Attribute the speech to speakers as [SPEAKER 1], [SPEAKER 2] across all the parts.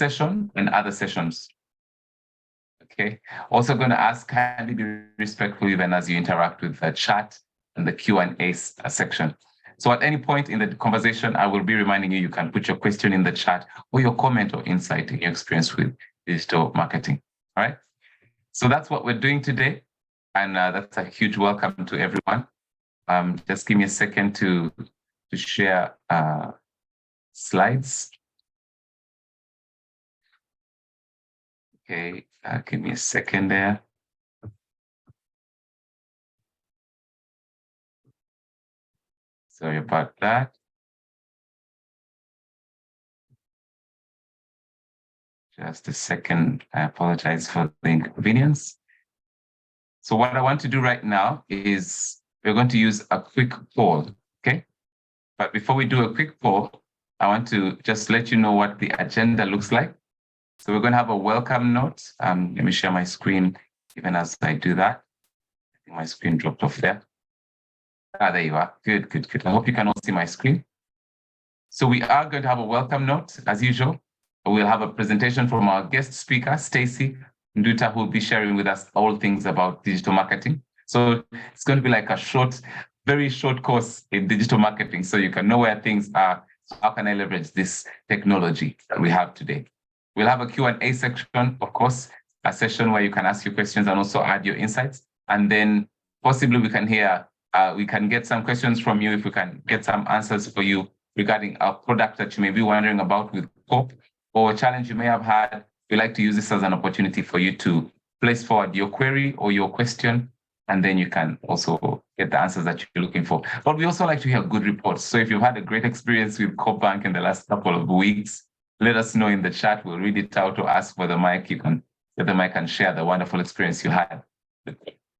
[SPEAKER 1] session and other sessions. Okay. Also going to ask, kindly be respectful even as you interact with the chat and the Q&A section. So at any point in the conversation, I will be reminding you can put your question in the chat or your comment or insight in your experience with digital marketing. All right. So that's what we're doing today. And that's a huge welcome to everyone. Just give me a second to share slides. Okay, give me a second there. Sorry about that. Just a second. I apologize for the inconvenience. So what I want to do right now is we're going to use a quick poll, okay? But before we do a quick poll, I want to just let you know what the agenda looks like. So we're going to have a welcome note. Let me share my screen even as I do that. I think my screen dropped off there. There you are. Good, good, good. I hope you can all see my screen. So we are going to have a welcome note, as usual. We'll have a presentation from our guest speaker, Stacy Nduta, who will be sharing with us all things about digital marketing. So it's going to be like a short, very short course in digital marketing, so you can know where things are. How can I leverage this technology that we have today? We'll have a Q&A section, of course, a session where you can ask your questions and also add your insights. And then possibly we can get some questions from you if we can get some answers for you regarding a product that you may be wondering about with COP or a challenge you may have had. We like to use this as an opportunity for you to place forward your query or your question, and then you can also get the answers that you're looking for. But we also like to hear good reports. So if you've had a great experience with COP Bank in the last couple of weeks, let us know in the chat. We'll read it out or ask for the mic. You can get the mic and share the wonderful experience you had. All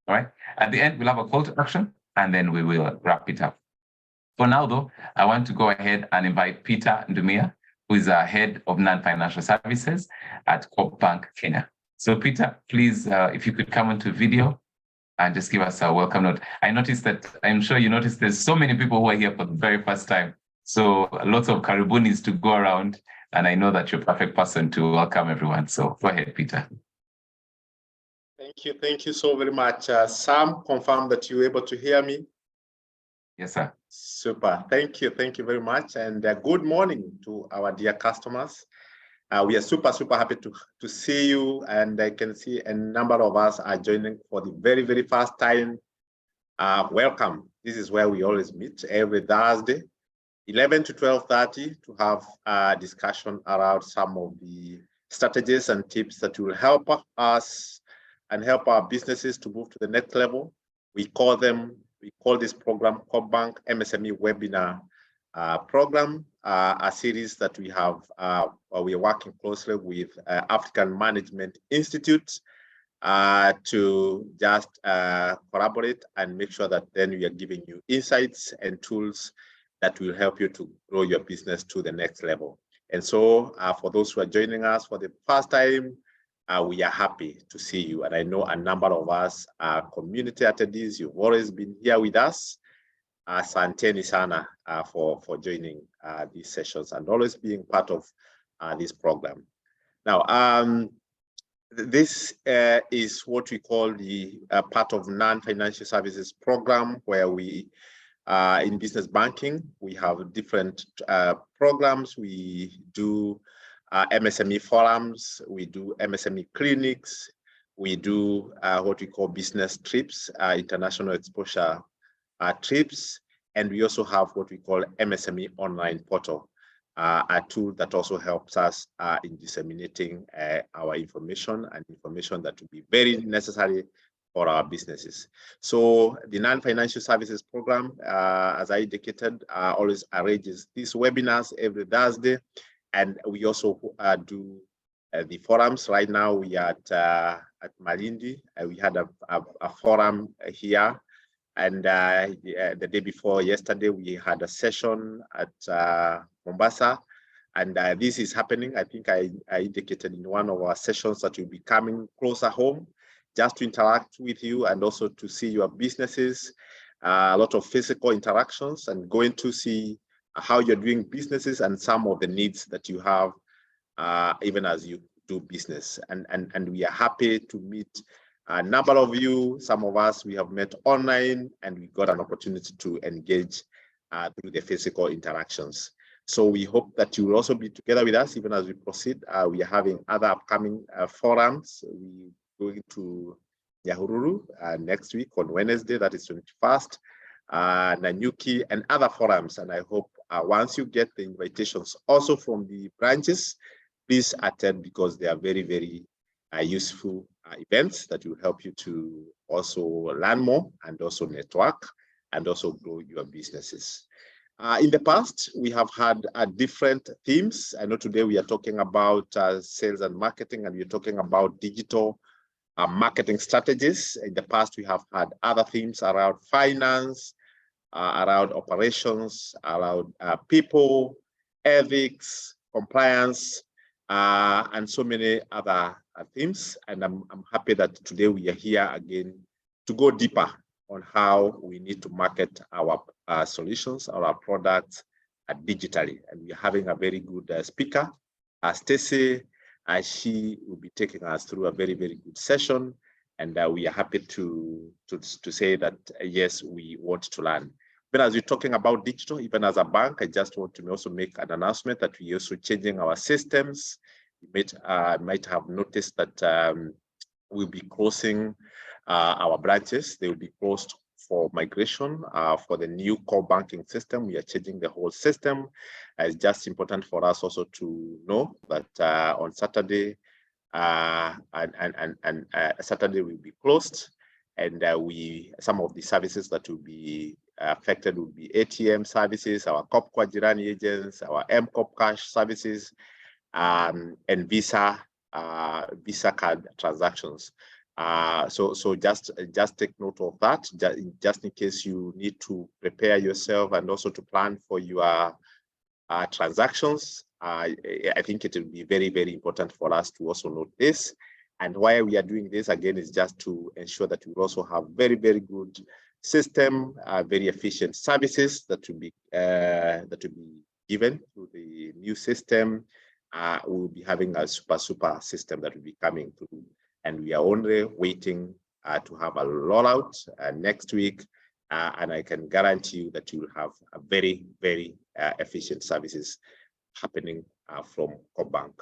[SPEAKER 1] right. At the end, we'll have a call to action, and then we will wrap it up. For now, though, I want to go ahead and invite Peter Ndumia, who is our head of non-financial services at COP Bank Kenya. So Peter, please, if you could come onto video and just give us a welcome note. I'm sure you noticed there's so many people who are here for the very first time. So lots of karibunis to go around. And I know that you're a perfect person to welcome everyone. So go ahead, Peter.
[SPEAKER 2] Thank you so very much. Sam, confirm that you were able to hear me.
[SPEAKER 1] Yes, sir.
[SPEAKER 2] Super. Thank you very much. And good morning to our dear customers. We are super happy to see you. And I can see a number of us are joining for the very first time. Welcome. This is where we always meet every Thursday, 11 to 12:30, to have a discussion around some of the strategies and tips that will help us and help our businesses to move to the next level. We call this program COP Bank MSME Webinar Program, a series that we have. We are working closely with African Management Institute to just collaborate and make sure that then we are giving you insights and tools that will help you to grow your business to the next level. And so for those who are joining us for the first time, we are happy to see you. And I know a number of us are community attendees. You've always been here with us. Asanteni sana for joining these sessions and always being part of this program. Now, this is what we call the part of non-financial services program, where we in business banking, we have different programs. We do MSME forums, we do MSME clinics, we do what we call business trips, international exposure trips, and we also have what we call MSME online portal, a tool that also helps us in disseminating our information and information that will be very necessary for our businesses. So the non-financial services program, as I indicated, always arranges these webinars every Thursday. And we also do the forums. Right now we are at Malindi. We had a forum here. And the day before yesterday, we had a session at Mombasa. And this is happening. I think I indicated in one of our sessions that we'll be coming closer home just to interact with you and also to see your businesses, a lot of physical interactions, and going to see how you're doing businesses and some of the needs that you have even as you do business. And we are happy to meet a number of you. Some of us we have met online, and we got an opportunity to engage through the physical interactions. So we hope that you will also be together with us even as we proceed. We are having other upcoming forums. We're going to Nyahururu next week on Wednesday, that is 21st, Nanyuki, and other forums. And I hope once you get the invitations also from the branches, please attend, because they are very, very useful events that will help you to also learn more and also network and also grow your businesses. In the past, we have had different themes. I know today we are talking about sales and marketing, and we're talking about digital marketing strategies. In the past, we have had other themes around finance, around operations, around people, ethics, compliance, and so many other themes. And I'm happy that today we are here again to go deeper on how we need to market our solutions or our products digitally. And we're having a very good speaker, Stacy. She will be taking us through a very, very good session. And we are happy to say that, yes, we want to learn. But as we're talking about digital, even as a bank, I just want to also make an announcement that we're also changing our systems. You might have noticed that we'll be closing our branches. They will be closed for migration for the new core banking system. We are changing the whole system. It's just important for us also to know that on Saturday Saturday will be closed, and some of the services that will be affected will be ATM services, our COP Kwajirani agents, our M-COP cash services, and Visa card transactions. So just take note of that, just in case you need to prepare yourself and also to plan for your transactions. I think it will be very, very important for us to also note this. And why we are doing this again is just to ensure that we also have very, very good system, very efficient services that will be given to the new system. We'll be having a super system that will be coming through, and we are only waiting to have a rollout next week. And I can guarantee you that you will have a very, very efficient services happening from CoBank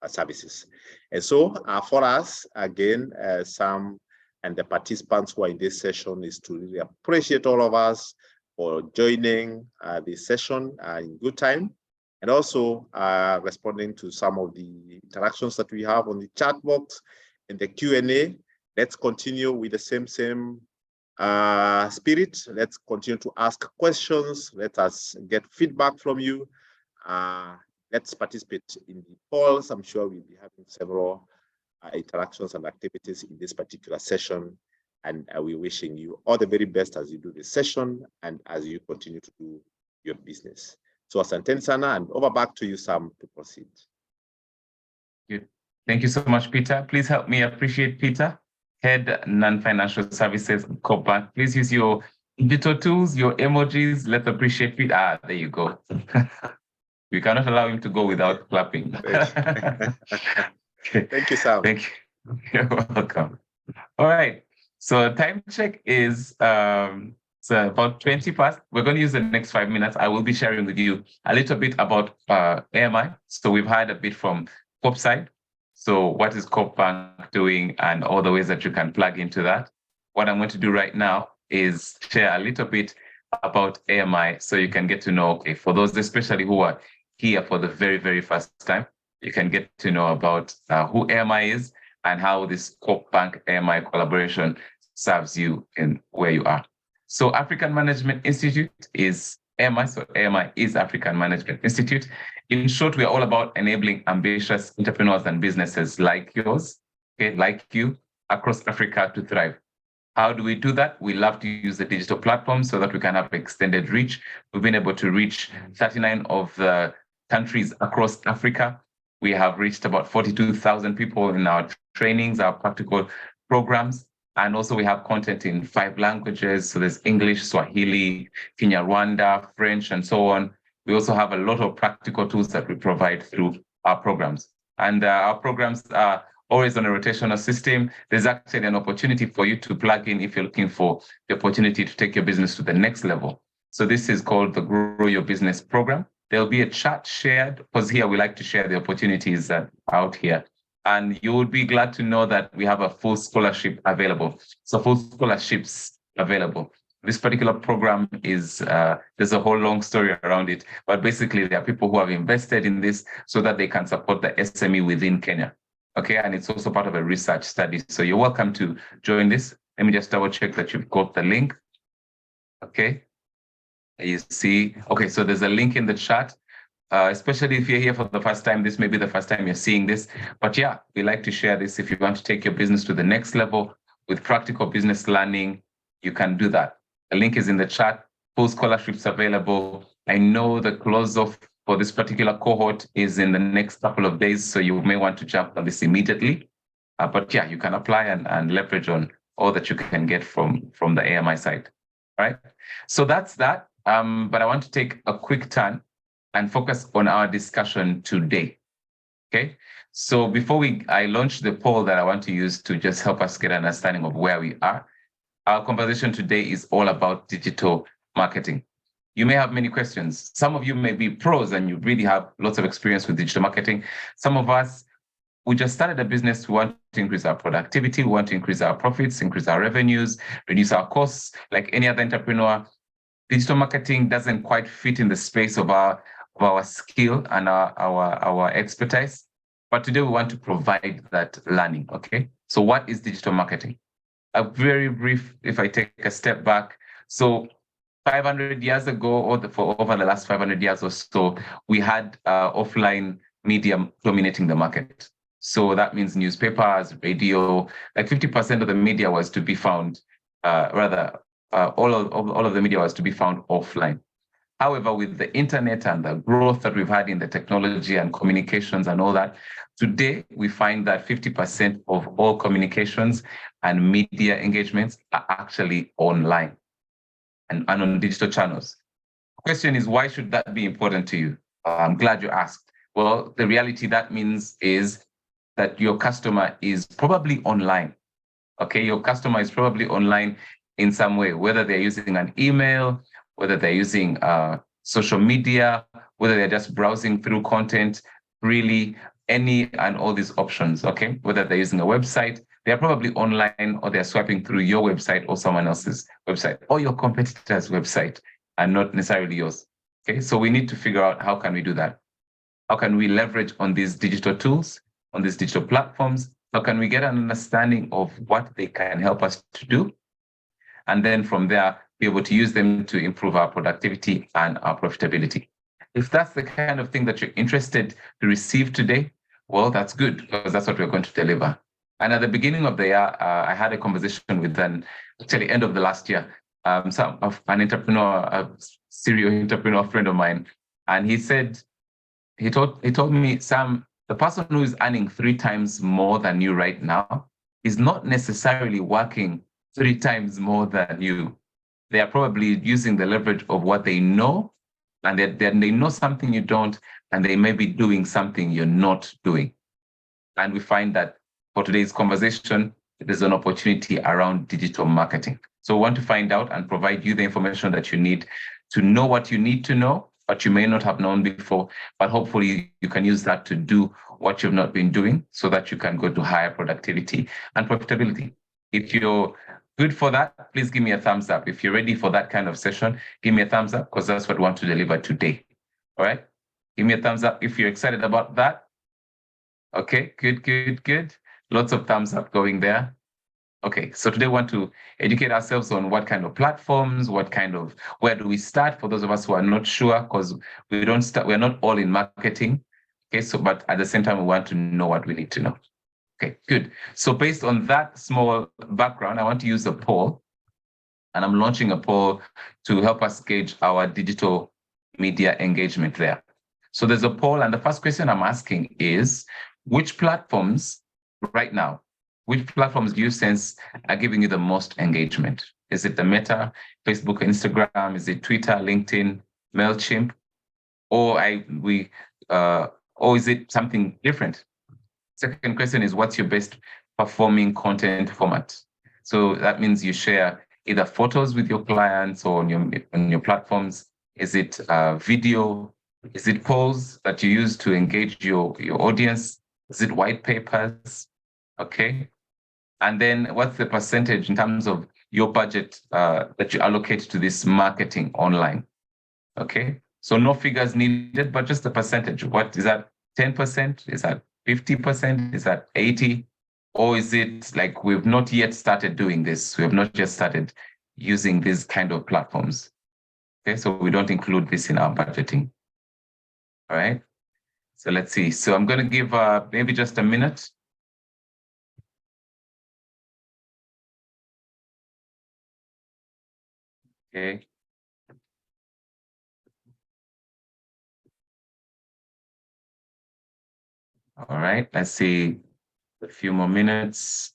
[SPEAKER 2] services. And so for us, again, Sam and the participants who are in this session, is to really appreciate all of us for joining this session in good time, and also responding to some of the interactions that we have on the chat box and the Q&A. Let's continue with the same spirit. Let's continue to ask questions. Let us get feedback from you. Let's participate in the polls. I'm sure we'll be having several interactions and activities in this particular session. And we're wishing you all the very best as you do this session and as you continue to do your business. So asanteni sana, and over back to you, Sam, to proceed.
[SPEAKER 1] Good. Thank you so much, Peter. Please help me appreciate Peter, Head Non-Financial Services, CoBank. Please use your digital tools, your emojis. Let's appreciate Peter. There you go. We cannot allow him to go without clapping.
[SPEAKER 2] Thank you, Sam.
[SPEAKER 1] Thank you. You're welcome. All right. So time check is so about 20 past. We're going to use the next 5 minutes. I will be sharing with you a little bit about AMI. So we've heard a bit from COP side. So what is CoBank doing and all the ways that you can plug into that. What I'm going to do right now is share a little bit about AMI so you can get to know, okay, for those especially who are here for the very, very first time, you can get to know about who AMI is and how this CoBank AMI collaboration serves you in where you are. So African Management Institute is AMI. So AMI is African Management Institute. In short, we are all about enabling ambitious entrepreneurs and businesses like yours, okay, like you, across Africa to thrive. How do we do that? We love to use the digital platform so that we can have extended reach. We've been able to reach 39 of the countries across Africa. We have reached about 42,000 people in our trainings, our practical programs. And also we have content in 5 languages. So there's English, Swahili, Kinyarwanda, French, and so on. We also have a lot of practical tools that we provide through our programs. And our programs are always on a rotational system. There's actually an opportunity for you to plug in if you're looking for the opportunity to take your business to the next level. So this is called the Grow Your Business program. There'll be a chat shared, because here we like to share the opportunities out here. And you would be glad to know that we have a full scholarship available. So full scholarships available. This particular program is, there's a whole long story around it, but basically there are people who have invested in this so that they can support the SME within Kenya. Okay, and it's also part of a research study. So you're welcome to join this. Let me just double check that you've got the link. Okay, you see, okay, so there's a link in the chat. Especially if you're here for the first time, this may be the first time you're seeing this. But yeah, we like to share this. If you want to take your business to the next level with practical business learning, you can do that. The link is in the chat. Full scholarships available. I know the close off for this particular cohort is in the next couple of days, so you may want to jump on this immediately. But yeah, you can apply and leverage on all that you can get from the AMI side. All right. So that's that. But I want to take a quick turn and focus on our discussion today. Okay, so before I launch the poll that I want to use to just help us get an understanding of where we are, our conversation today is all about digital marketing. You may have many questions. Some of you may be pros and you really have lots of experience with digital marketing. Some of us, we just started a business, we want to increase our productivity, we want to increase our profits, increase our revenues, reduce our costs. Like any other entrepreneur, digital marketing doesn't quite fit in the space of our skill and our expertise. But today we want to provide that learning, okay? So what is digital marketing? A very brief, if I take a step back. So 500 years ago, or for over the last 500 years or so, we had offline media dominating the market. So that means newspapers, radio, like 50% of the media was to be found, all of the media was to be found offline. However, with the internet and the growth that we've had in the technology and communications and all that, today we find that 50% of all communications and media engagements are actually online and on digital channels. The question is, why should that be important to you? I'm glad you asked. Well, the reality that means is that your customer is probably online. Okay, your customer is probably online in some way, whether they're using an email, whether they're using social media, whether they're just browsing through content, really any and all these options, okay? Whether they're using a website, they're probably online or they're swiping through your website or someone else's website or your competitor's website and not necessarily yours, okay? So we need to figure out how can we do that? How can we leverage on these digital tools, on these digital platforms? How can we get an understanding of what they can help us to do? And then from there, be able to use them to improve our productivity and our profitability. If that's the kind of thing that you're interested to receive today, well, that's good, because that's what we're going to deliver. And at the beginning of the year, I had a conversation with actually end of the last year, an entrepreneur, a serial entrepreneur friend of mine. And he said, he told me, Sam, the person who is earning 3 times more than you right now is not necessarily working 3 times more than you. They are probably using the leverage of what they know, and they know something you don't, and they may be doing something you're not doing. And we find that for today's conversation, there's an opportunity around digital marketing. So we want to find out and provide you the information that you need to know what you need to know, but you may not have known before, but hopefully you can use that to do what you've not been doing so that you can go to higher productivity and profitability. If you're good for that, please give me a thumbs up. If you're ready for that kind of session, give me a thumbs up, because that's what we want to deliver today. All right? Give me a thumbs up if you're excited about that. Okay, good. Lots of thumbs up going there. Okay, so today we want to educate ourselves on what kind of platforms, where do we start for those of us who are not sure, because we're not all in marketing. Okay, so, but at the same time, we want to know what we need to know. Okay, good. So based on that small background, I want to use a poll, and I'm launching a poll to help us gauge our digital media engagement there. So there's a poll, and the first question I'm asking is, which platforms right now, which platforms do you sense are giving you the most engagement? Is it the Meta, Facebook, Instagram? Is it Twitter, LinkedIn, MailChimp? Or or is it something different? Second question is, what's your best performing content format? So that means you share either photos with your clients or on your platforms. Is it video? Is it polls that you use to engage your audience? Is it white papers? Okay. And then what's the percentage in terms of your budget that you allocate to this marketing online? Okay. So no figures needed, but just the percentage. What is that? 10%? Is that 50%? Is that 80? Or is it like we've not yet started doing this? We have not yet started using these kind of platforms. Okay, so we don't include this in our budgeting. All right. So let's see. So I'm going to give maybe just a minute. Okay. All right. Let's see a few more minutes.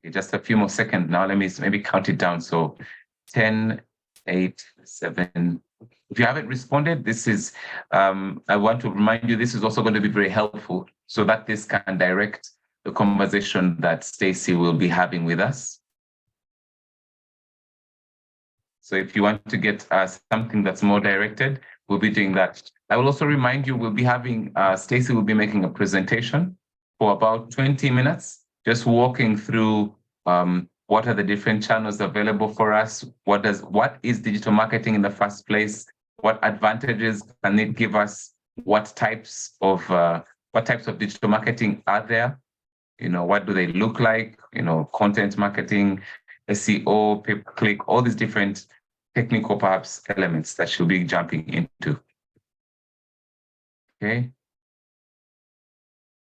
[SPEAKER 1] Okay, just a few more seconds now. Let me maybe count it down. So 10, 8, 7. If you haven't responded, this is, I want to remind you, this is also going to be very helpful so that this can direct the conversation that Stacey will be having with us. So if you want to get something that's more directed, we'll be doing that. I will also remind you, we'll be having, Stacey will be making a presentation for about 20 minutes, just walking through what are the different channels available for us? What is digital marketing in the first place? What advantages can it give us? What types of digital marketing are there? You know, what do they look like? You know, content marketing, SEO, pay-per-click, all these different technical perhaps elements that she'll be jumping into. Okay.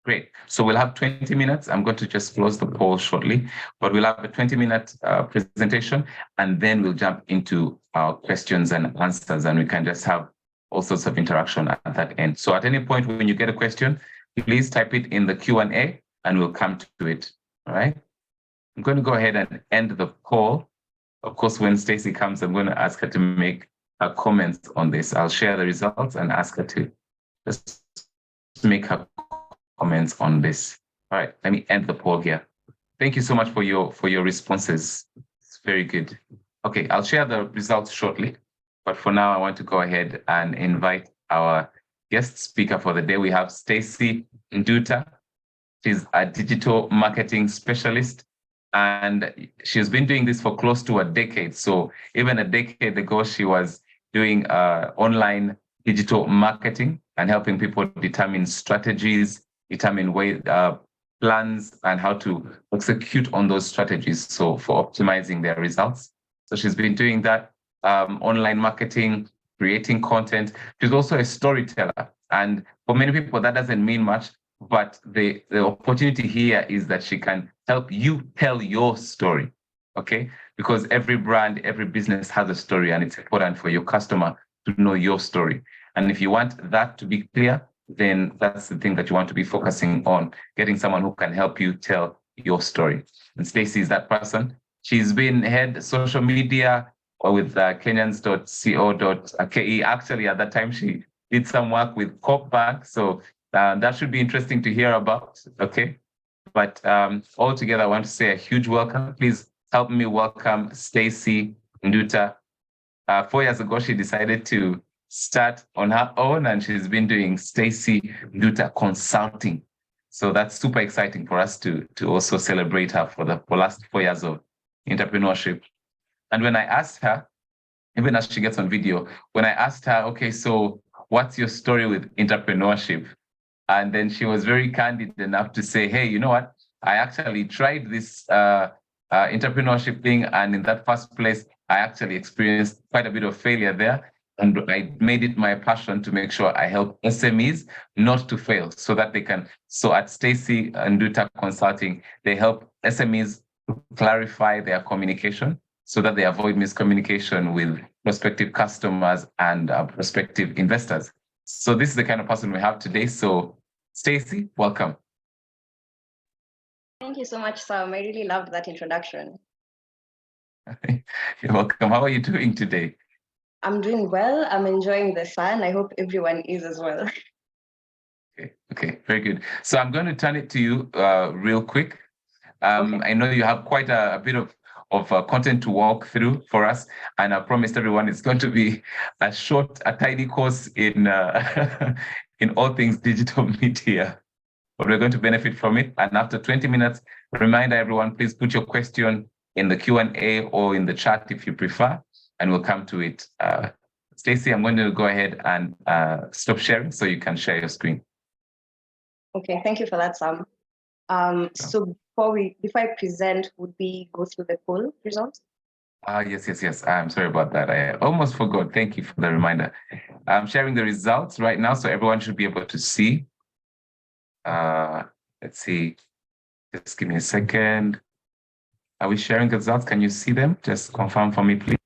[SPEAKER 1] Great. So we'll have 20 minutes. I'm going to just close the poll shortly, but we'll have a 20-minute presentation, and then we'll jump into our questions and answers, and we can just have all sorts of interaction at that end. So at any point when you get a question, please type it in the Q&A, and we'll come to it. All right. I'm going to go ahead and end the poll. Of course, when Stacey comes, I'm going to ask her to make a comment on this. I'll share the results and ask her to just make her comments on this. All right, let me end the poll here. Thank you so much for your responses. It's very good. Okay, I'll share the results shortly, but for now, I want to go ahead and invite our guest speaker for the day. We have Stacey Nduta. She's a digital marketing specialist, and she's been doing this for close to a decade. So even a decade ago, she was doing online digital marketing and helping people determine strategies, determine plans, and how to execute on those strategies. So for optimizing their results. So she's been doing that, online marketing, creating content. She's also a storyteller. And for many people, that doesn't mean much, but the opportunity here is that she can help you tell your story, okay? Because every brand, every business has a story, and it's important for your customer to know your story. And if you want that to be clear, then that's the thing that you want to be focusing on, getting someone who can help you tell your story. And Stacey is that person. She's been head social media with Kenyans.co.ke. Actually, at that time, she did some work with Corp Bank. So that should be interesting to hear about, okay? But altogether, I want to say a huge welcome. Please help me welcome Stacey Nduta. 4 years ago, she decided to start on her own, and she's been doing Stacey Nduta Consulting. So that's super exciting for us to also celebrate her for the last 4 years of entrepreneurship. And when I asked her, even as she gets on video, when I asked her, okay, so what's your story with entrepreneurship? And then she was very candid enough to say, hey, you know what? I actually tried this entrepreneurship thing. And in that first place, I actually experienced quite a bit of failure there. And I made it my passion to make sure I help SMEs not to fail so that they can. So at Stacey Nduta Consulting, they help SMEs to clarify their communication so that they avoid miscommunication with prospective customers and prospective investors. So this is the kind of person we have today. So Stacey, welcome.
[SPEAKER 3] Thank you so much, Sam. I really loved that introduction.
[SPEAKER 1] You're welcome. How are you doing today?
[SPEAKER 3] I'm doing well. I'm enjoying the sun. I hope everyone is as well.
[SPEAKER 1] Okay, very good. So I'm going to turn it to you real quick.
[SPEAKER 3] Okay.
[SPEAKER 1] I know you have quite a bit of content to walk through for us, and I promised everyone it's going to be a tiny course in in all things digital media. But we're going to benefit from it. And after 20 minutes, remind everyone, please put your question in the Q&A or in the chat if you prefer, and we'll come to it. Stacey, I'm going to go ahead and stop sharing so you can share your screen.
[SPEAKER 3] Okay, thank you for that, Sam. So before I present, would we go through the poll results?
[SPEAKER 1] Yes. I'm sorry about that. I almost forgot. Thank you for the reminder. I'm sharing the results right now, so everyone should be able to see. Let's see. Just give me a second. Are we sharing the results? Can you see them? Just confirm for me, please.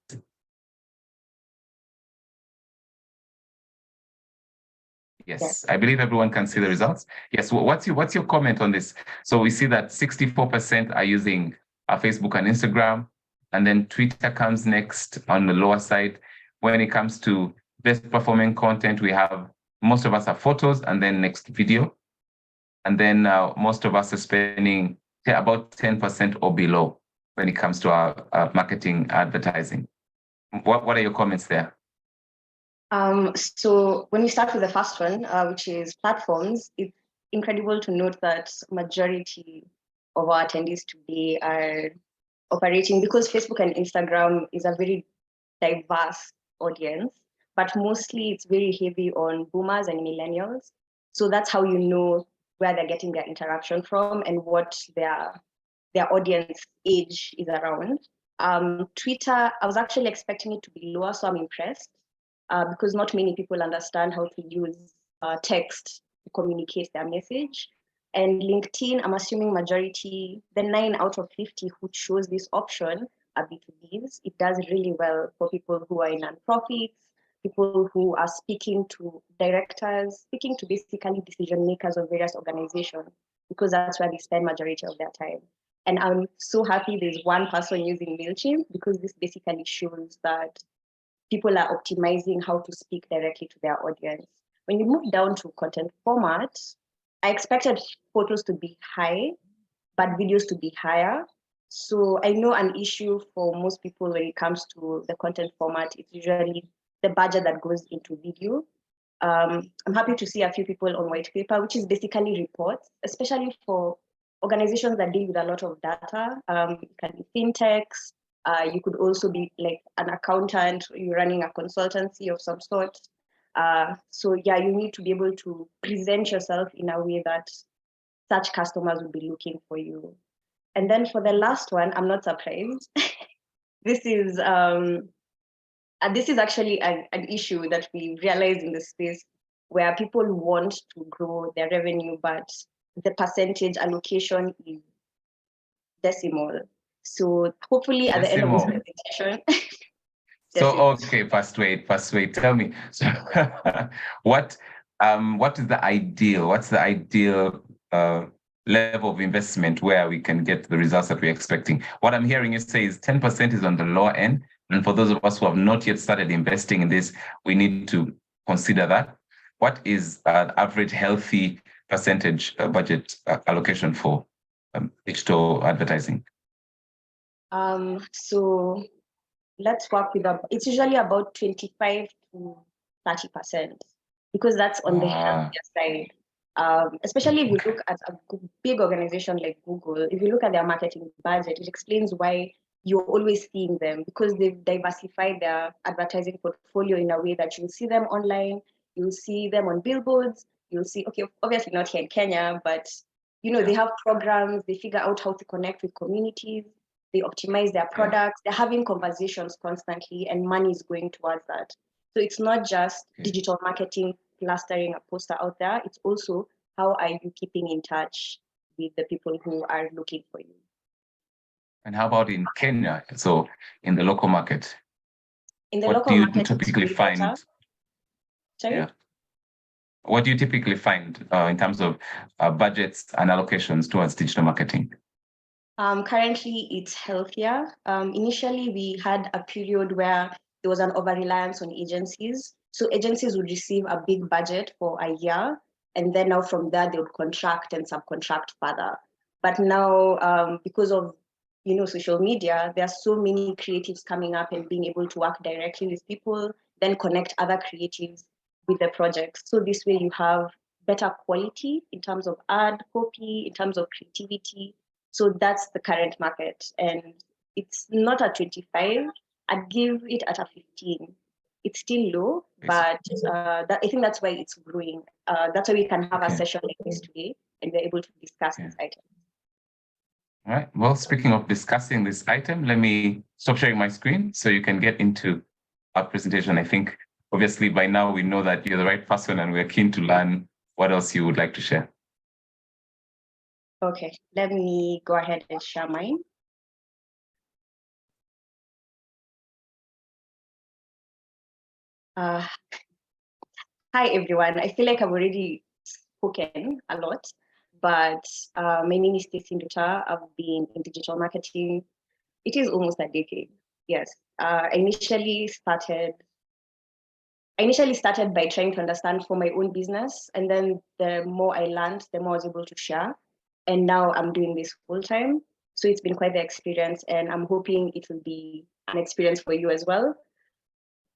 [SPEAKER 1] Yes, I believe everyone can see the results. Yes, what's your comment on this? So we see that 64% are using Facebook and Instagram, and then Twitter comes next on the lower side. When it comes to best performing content, we have most of us are photos, and then next video. And then most of us are spending about 10% or below when it comes to our marketing advertising. What are your comments there?
[SPEAKER 3] So when we start with the first one, which is platforms, it's incredible to note that majority of our attendees today are operating, because Facebook and Instagram is a very diverse audience, but mostly it's very heavy on boomers and millennials. So that's how you know where they're getting their interaction from and what their audience age is around. Twitter, I was actually expecting it to be lower, so I'm impressed because not many people understand how to use text to communicate their message. And LinkedIn, I'm assuming majority, the 9 out of 50 who chose this option are B2Bs. It does really well for people who are in nonprofits, people who are speaking to directors, speaking to basically decision makers of various organizations, because that's where they spend majority of their time. And I'm so happy there's one person using MailChimp, because this basically shows that people are optimizing how to speak directly to their audience. When you move down to content format, I expected photos to be high, but videos to be higher. So I know an issue for most people when it comes to the content format, it's usually the budget that goes into video. I'm happy to see a few people on white paper, which is basically reports, especially for organizations that deal with a lot of data. It can be fintechs. You could also be like an accountant, you're running a consultancy of some sort. So yeah, you need to be able to present yourself in a way that such customers will be looking for you. And then for the last one, I'm not surprised. This is actually an issue that we realize in the space, where people want to grow their revenue, but the percentage allocation is decimal. So hopefully at the end of this presentation.
[SPEAKER 1] So, okay, first wait. Tell me, so what is the ideal? What's the ideal level of investment where we can get the results that we're expecting? What I'm hearing you say is 10% is on the lower end. And for those of us who have not yet started investing in this, we need to consider that. What is an average healthy percentage budget allocation for digital advertising?
[SPEAKER 3] So let's work with it's usually about 25 to 30%, because that's on the healthier side. Especially if you look at a big organization like Google, if you look at their marketing budget, it explains why you're always seeing them, because they've diversified their advertising portfolio in a way that you'll see them online, you'll see them on billboards, you'll see, okay, obviously not here in Kenya, but they have programs, they figure out how to connect with communities, they optimize their products, they're having conversations constantly, and money is going towards that. So it's not just digital marketing, plastering a poster out there, it's also how are you keeping in touch with the people who are looking for you.
[SPEAKER 1] And how about in Kenya? So in the local market?
[SPEAKER 3] In the local market,
[SPEAKER 1] what do you typically find?
[SPEAKER 3] Sorry?
[SPEAKER 1] Yeah. What do you typically find in terms of budgets and allocations towards digital marketing?
[SPEAKER 3] Currently, it's healthier. Initially, we had a period where there was an over-reliance on agencies. So agencies would receive a big budget for a year, and then now from there, they would contract and subcontract further. But now, because of social media, there are so many creatives coming up and being able to work directly with people, then connect other creatives with the projects. So this way you have better quality in terms of ad copy, in terms of creativity. So that's the current market. And it's not at 25. I'd give it at a 15. It's still low, but I think that's why it's growing. That's why we can have a session like this today and we're able to discuss this item.
[SPEAKER 1] All right. Well, speaking of discussing this item, let me stop sharing my screen so you can get into our presentation. I think obviously by now we know that you're the right person and we're keen to learn what else you would like to share.
[SPEAKER 3] Okay, let me go ahead and share mine. Hi, everyone. I feel like I've already spoken a lot, but my name is Stacey Nduta. I've been in digital marketing. It is almost a decade. Yes. I initially started by trying to understand for my own business. And then the more I learned, the more I was able to share. And now I'm doing this full time. So it's been quite the experience, and I'm hoping it will be an experience for you as well.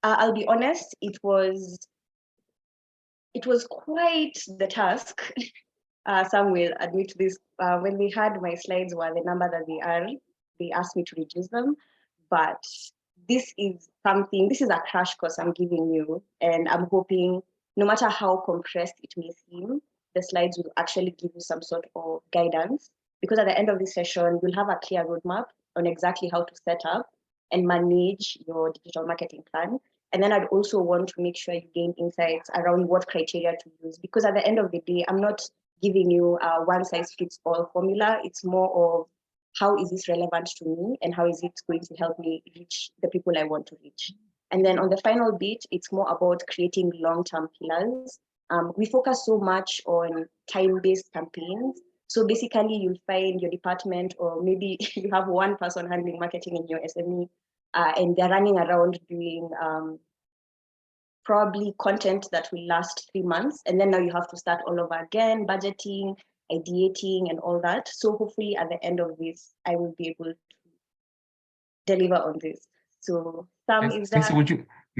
[SPEAKER 3] I'll be honest, it was quite the task. Some will admit this. When they had my slides were the number that they are, they asked me to reduce them. But this is a crash course I'm giving you. And I'm hoping no matter how compressed it may seem, the slides will actually give you some sort of guidance. Because at the end of this session, you'll have a clear roadmap on exactly how to set up and manage your digital marketing plan. And then I'd also want to make sure you gain insights around what criteria to use. Because at the end of the day, I'm not giving you a one-size-fits-all formula. It's more of how is this relevant to me and how is it going to help me reach the people I want to reach. And then on the final bit, it's more about creating long-term pillars. We focus so much on time-based campaigns. So basically you'll find your department, or maybe you have one person handling marketing in your SME, and they're running around doing probably content that will last 3 months. And then now you have to start all over again, budgeting, ideating, and all that. So hopefully at the end of this, I will be able to deliver on this. So Sam, is that...
[SPEAKER 1] Stacey, would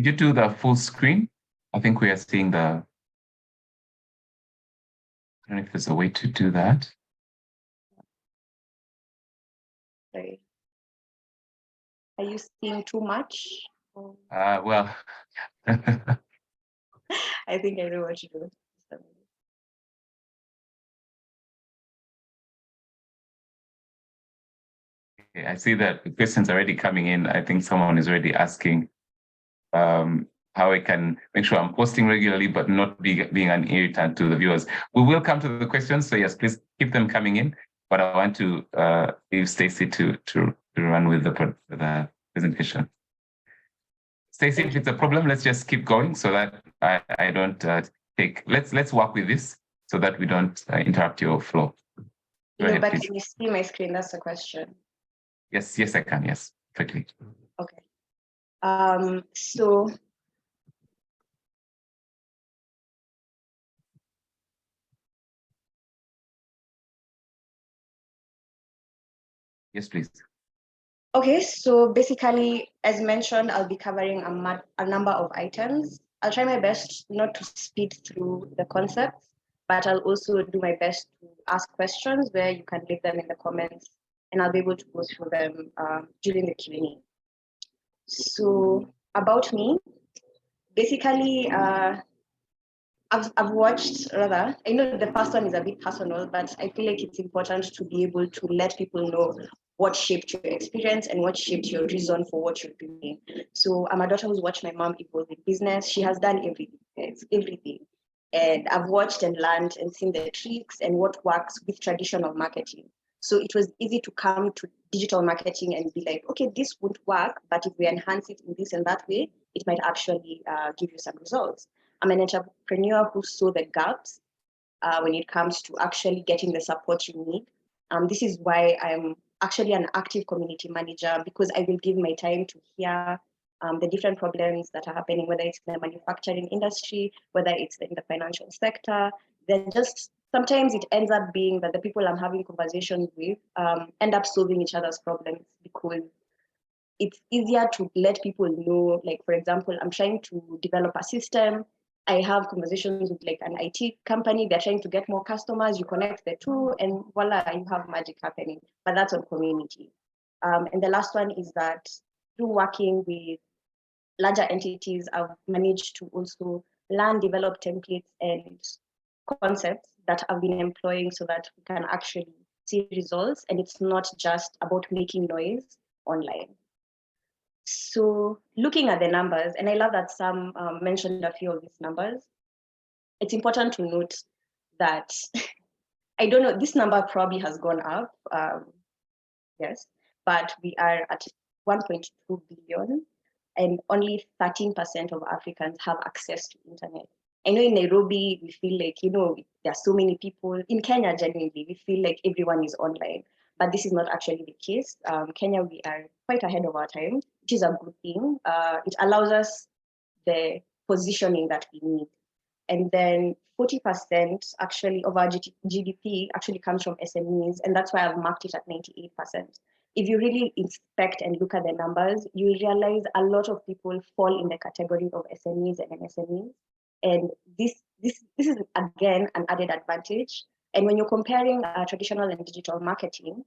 [SPEAKER 1] you do the full screen? I think we are seeing the... I don't know if there's a way to do that.
[SPEAKER 3] Sorry. Are you seeing too much?
[SPEAKER 1] Well...
[SPEAKER 3] I think I know what to do.
[SPEAKER 1] Okay, I see that the questions are already coming in. I think someone is already asking how I can make sure I'm posting regularly, but not being an irritant to the viewers. We will come to the questions, so yes, please keep them coming in. But I want to leave Stacey to run with the presentation. Stacey, if it's a problem, let's just keep going so that I don't take. Let's work with this so that we don't interrupt your flow.
[SPEAKER 3] Go ahead, but please. Can you see my screen? That's the question.
[SPEAKER 1] Yes, I can. Yes, quickly.
[SPEAKER 3] Okay. So.
[SPEAKER 1] Yes, please.
[SPEAKER 3] Okay, so basically, as mentioned, I'll be covering a number of items. I'll try my best not to speed through the concepts, but I'll also do my best to ask questions where you can leave them in the comments, and I'll be able to go through them during the Q&A. So about me, basically, I've watched, rather, I know the first one is a bit personal, but I feel like it's important to be able to let people know what shaped your experience and what shaped your reason for what you're doing. So I'm a daughter who's watched my mom evolve in business. She has done everything. And I've watched and learned and seen the tricks and what works with traditional marketing. So it was easy to come to digital marketing and be like, okay, this won't work, but if we enhance it in this and that way, it might actually give you some results. I'm an entrepreneur who saw the gaps when it comes to actually getting the support you need. This is why I'm actually an active community manager, because I will give my time to hear the different problems that are happening, whether it's in the manufacturing industry, whether it's in the financial sector. Then just sometimes it ends up being that the people I'm having conversations with end up solving each other's problems, because it's easier to let people know, like, for example, I'm trying to develop a system. I have conversations with like an IT company, they're trying to get more customers, you connect the two and voila, you have magic happening. But that's on community. And the last one is that through working with larger entities, I've managed to also learn, develop templates and concepts that I've been employing so that we can actually see results. And it's not just about making noise online. So looking at the numbers, and I love that Sam mentioned a few of these numbers, it's important to note that, I don't know, this number probably has gone up, yes, but we are at 1.2 billion and only 13% of Africans have access to internet. I know in Nairobi, we feel like, there are so many people. In Kenya, genuinely, we feel like everyone is online, but this is not actually the case. Kenya, we are quite ahead of our time, which is a good thing. It allows us the positioning that we need. And then 40% actually of our GDP actually comes from SMEs, and that's why I've marked it at 98%. If you really inspect and look at the numbers, you realize a lot of people fall in the category of SMEs and MSMEs. And this is, again, an added advantage. And when you're comparing traditional and digital marketing,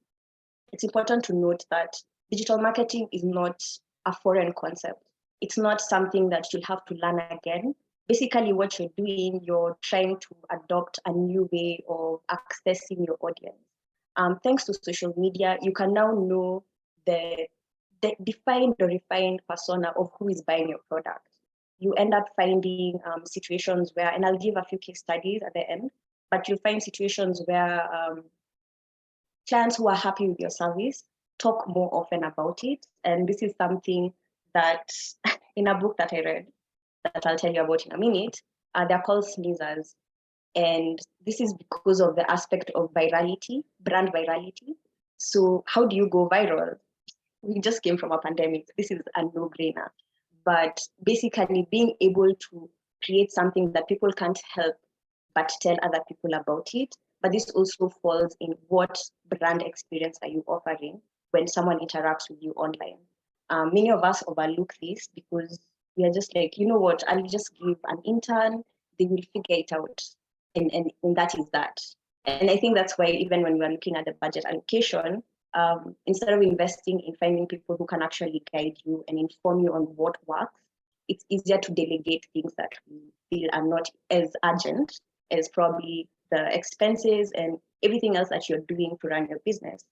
[SPEAKER 3] it's important to note that digital marketing is not a foreign concept. It's not something that you'll have to learn again. Basically, what you're doing, you're trying to adopt a new way of accessing your audience. Thanks to social media, you can now know the defined or refined persona of who is buying your product. You end up finding situations where, and I'll give a few case studies at the end, but you'll find situations where clients who are happy with your service talk more often about it. And this is something that in a book that I read, that I'll tell you about in a minute, they're called sneezers. And this is because of the aspect of virality, brand virality. So how do you go viral? We just came from a pandemic. This is a no-brainer. But basically being able to create something that people can't help but tell other people about it. But this also falls in what brand experience are you offering when someone interacts with you online. Many of us overlook this because we are just like, you know what, I'll just give an intern, they will figure it out. And that is that. And I think that's why even when we're looking at the budget allocation, instead of investing in finding people who can actually guide you and inform you on what works, it's easier to delegate things that we feel are not as urgent as probably the expenses and everything else that you're doing to run your business.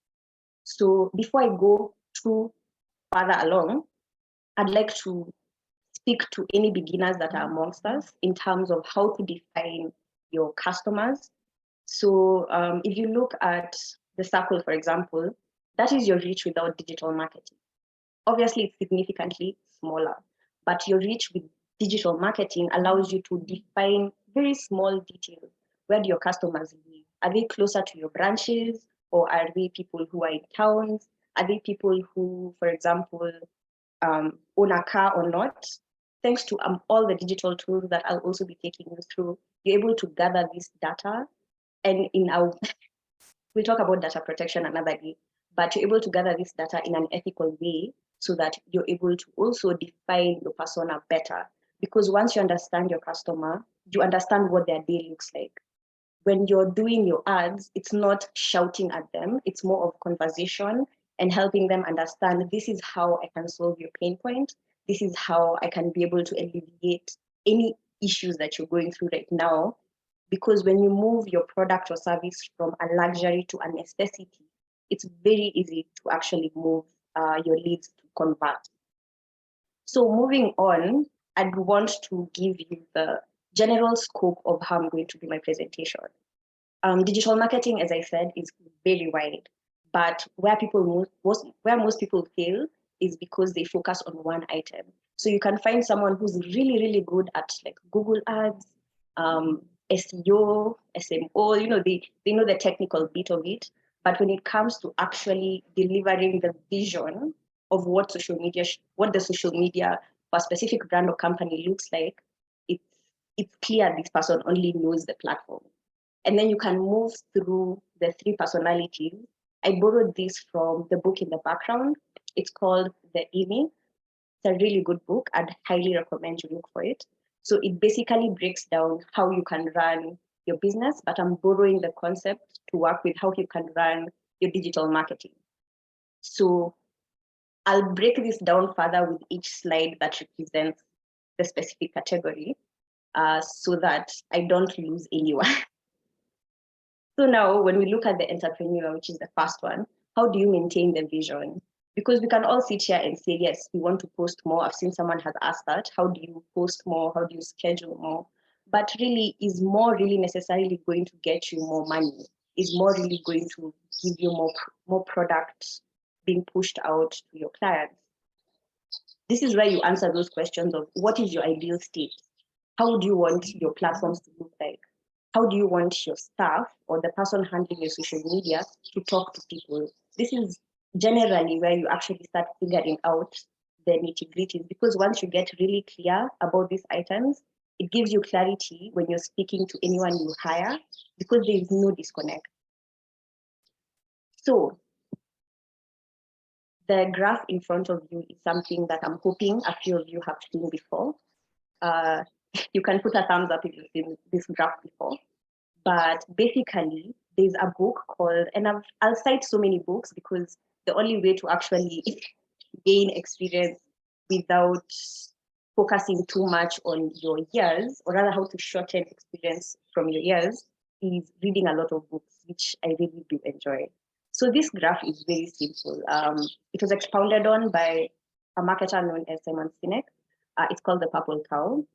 [SPEAKER 3] So before I go too further along, I'd like to speak to any beginners that are amongst us in terms of how to define your customers. So if you look at the circle, for example, that is your reach without digital marketing. Obviously, it's significantly smaller, but your reach with digital marketing allows you to define very small details. Where do your customers live? Are they closer to your branches, or are they people who are in towns? Are they people who, for example, own a car or not? Thanks to all the digital tools that I'll also be taking you through, you're able to gather this data. And we'll talk about data protection another day, but you're able to gather this data in an ethical way so that you're able to also define your persona better. Because once you understand your customer, you understand what their day looks like. When you're doing your ads, it's not shouting at them, it's more of conversation and helping them understand, this is how I can solve your pain point. This is how I can be able to alleviate any issues that you're going through right now. Because when you move your product or service from a luxury to a necessity, it's very easy to actually move your leads to convert. So moving on, I'd want to give you the general scope of how I'm going to do my presentation. Digital marketing, as I said, is very wide, but where most people fail is because they focus on one item. So you can find someone who's really, really good at like Google Ads, SEO, SMO, they know the technical bit of it, But when it comes to actually delivering the vision of what what the social media for a specific brand or company looks like, it's clear this person only knows the platform. And then you can move through the three personalities. I borrowed this from the book in the background. It's called The Imi. It's a really good book. I'd highly recommend you look for it. So it basically breaks down how you can run your business, but I'm borrowing the concept to work with how you can run your digital marketing. So I'll break this down further with each slide that represents the specific category so that I don't lose anyone. So now when we look at the entrepreneur, which is the first one, how do you maintain the vision? Because we can all sit here and say, yes, we want to post more. I've seen someone has asked that. How do you post more? How do you schedule more? But really, is more really necessarily going to get you more money? Is more really going to give you more products being pushed out to your clients? This is where you answer those questions of what is your ideal state? How do you want your platforms to look like? How do you want your staff or the person handling your social media to talk to people? This is generally where you actually start figuring out the nitty-gritties, because once you get really clear about these items, it gives you clarity when you're speaking to anyone you hire, because there is no disconnect. So the graph in front of you is something that I'm hoping a few of you have seen before. You can put a thumbs up if you've seen this graph before. But basically, there's a book called, and I'll cite so many books because the only way to actually gain experience without focusing too much on your years, or rather how to shorten experience from your years, is reading a lot of books, which I really do enjoy. So this graph is very simple. It was expounded on by a marketer known as Simon Sinek. It's called the Purple Cow.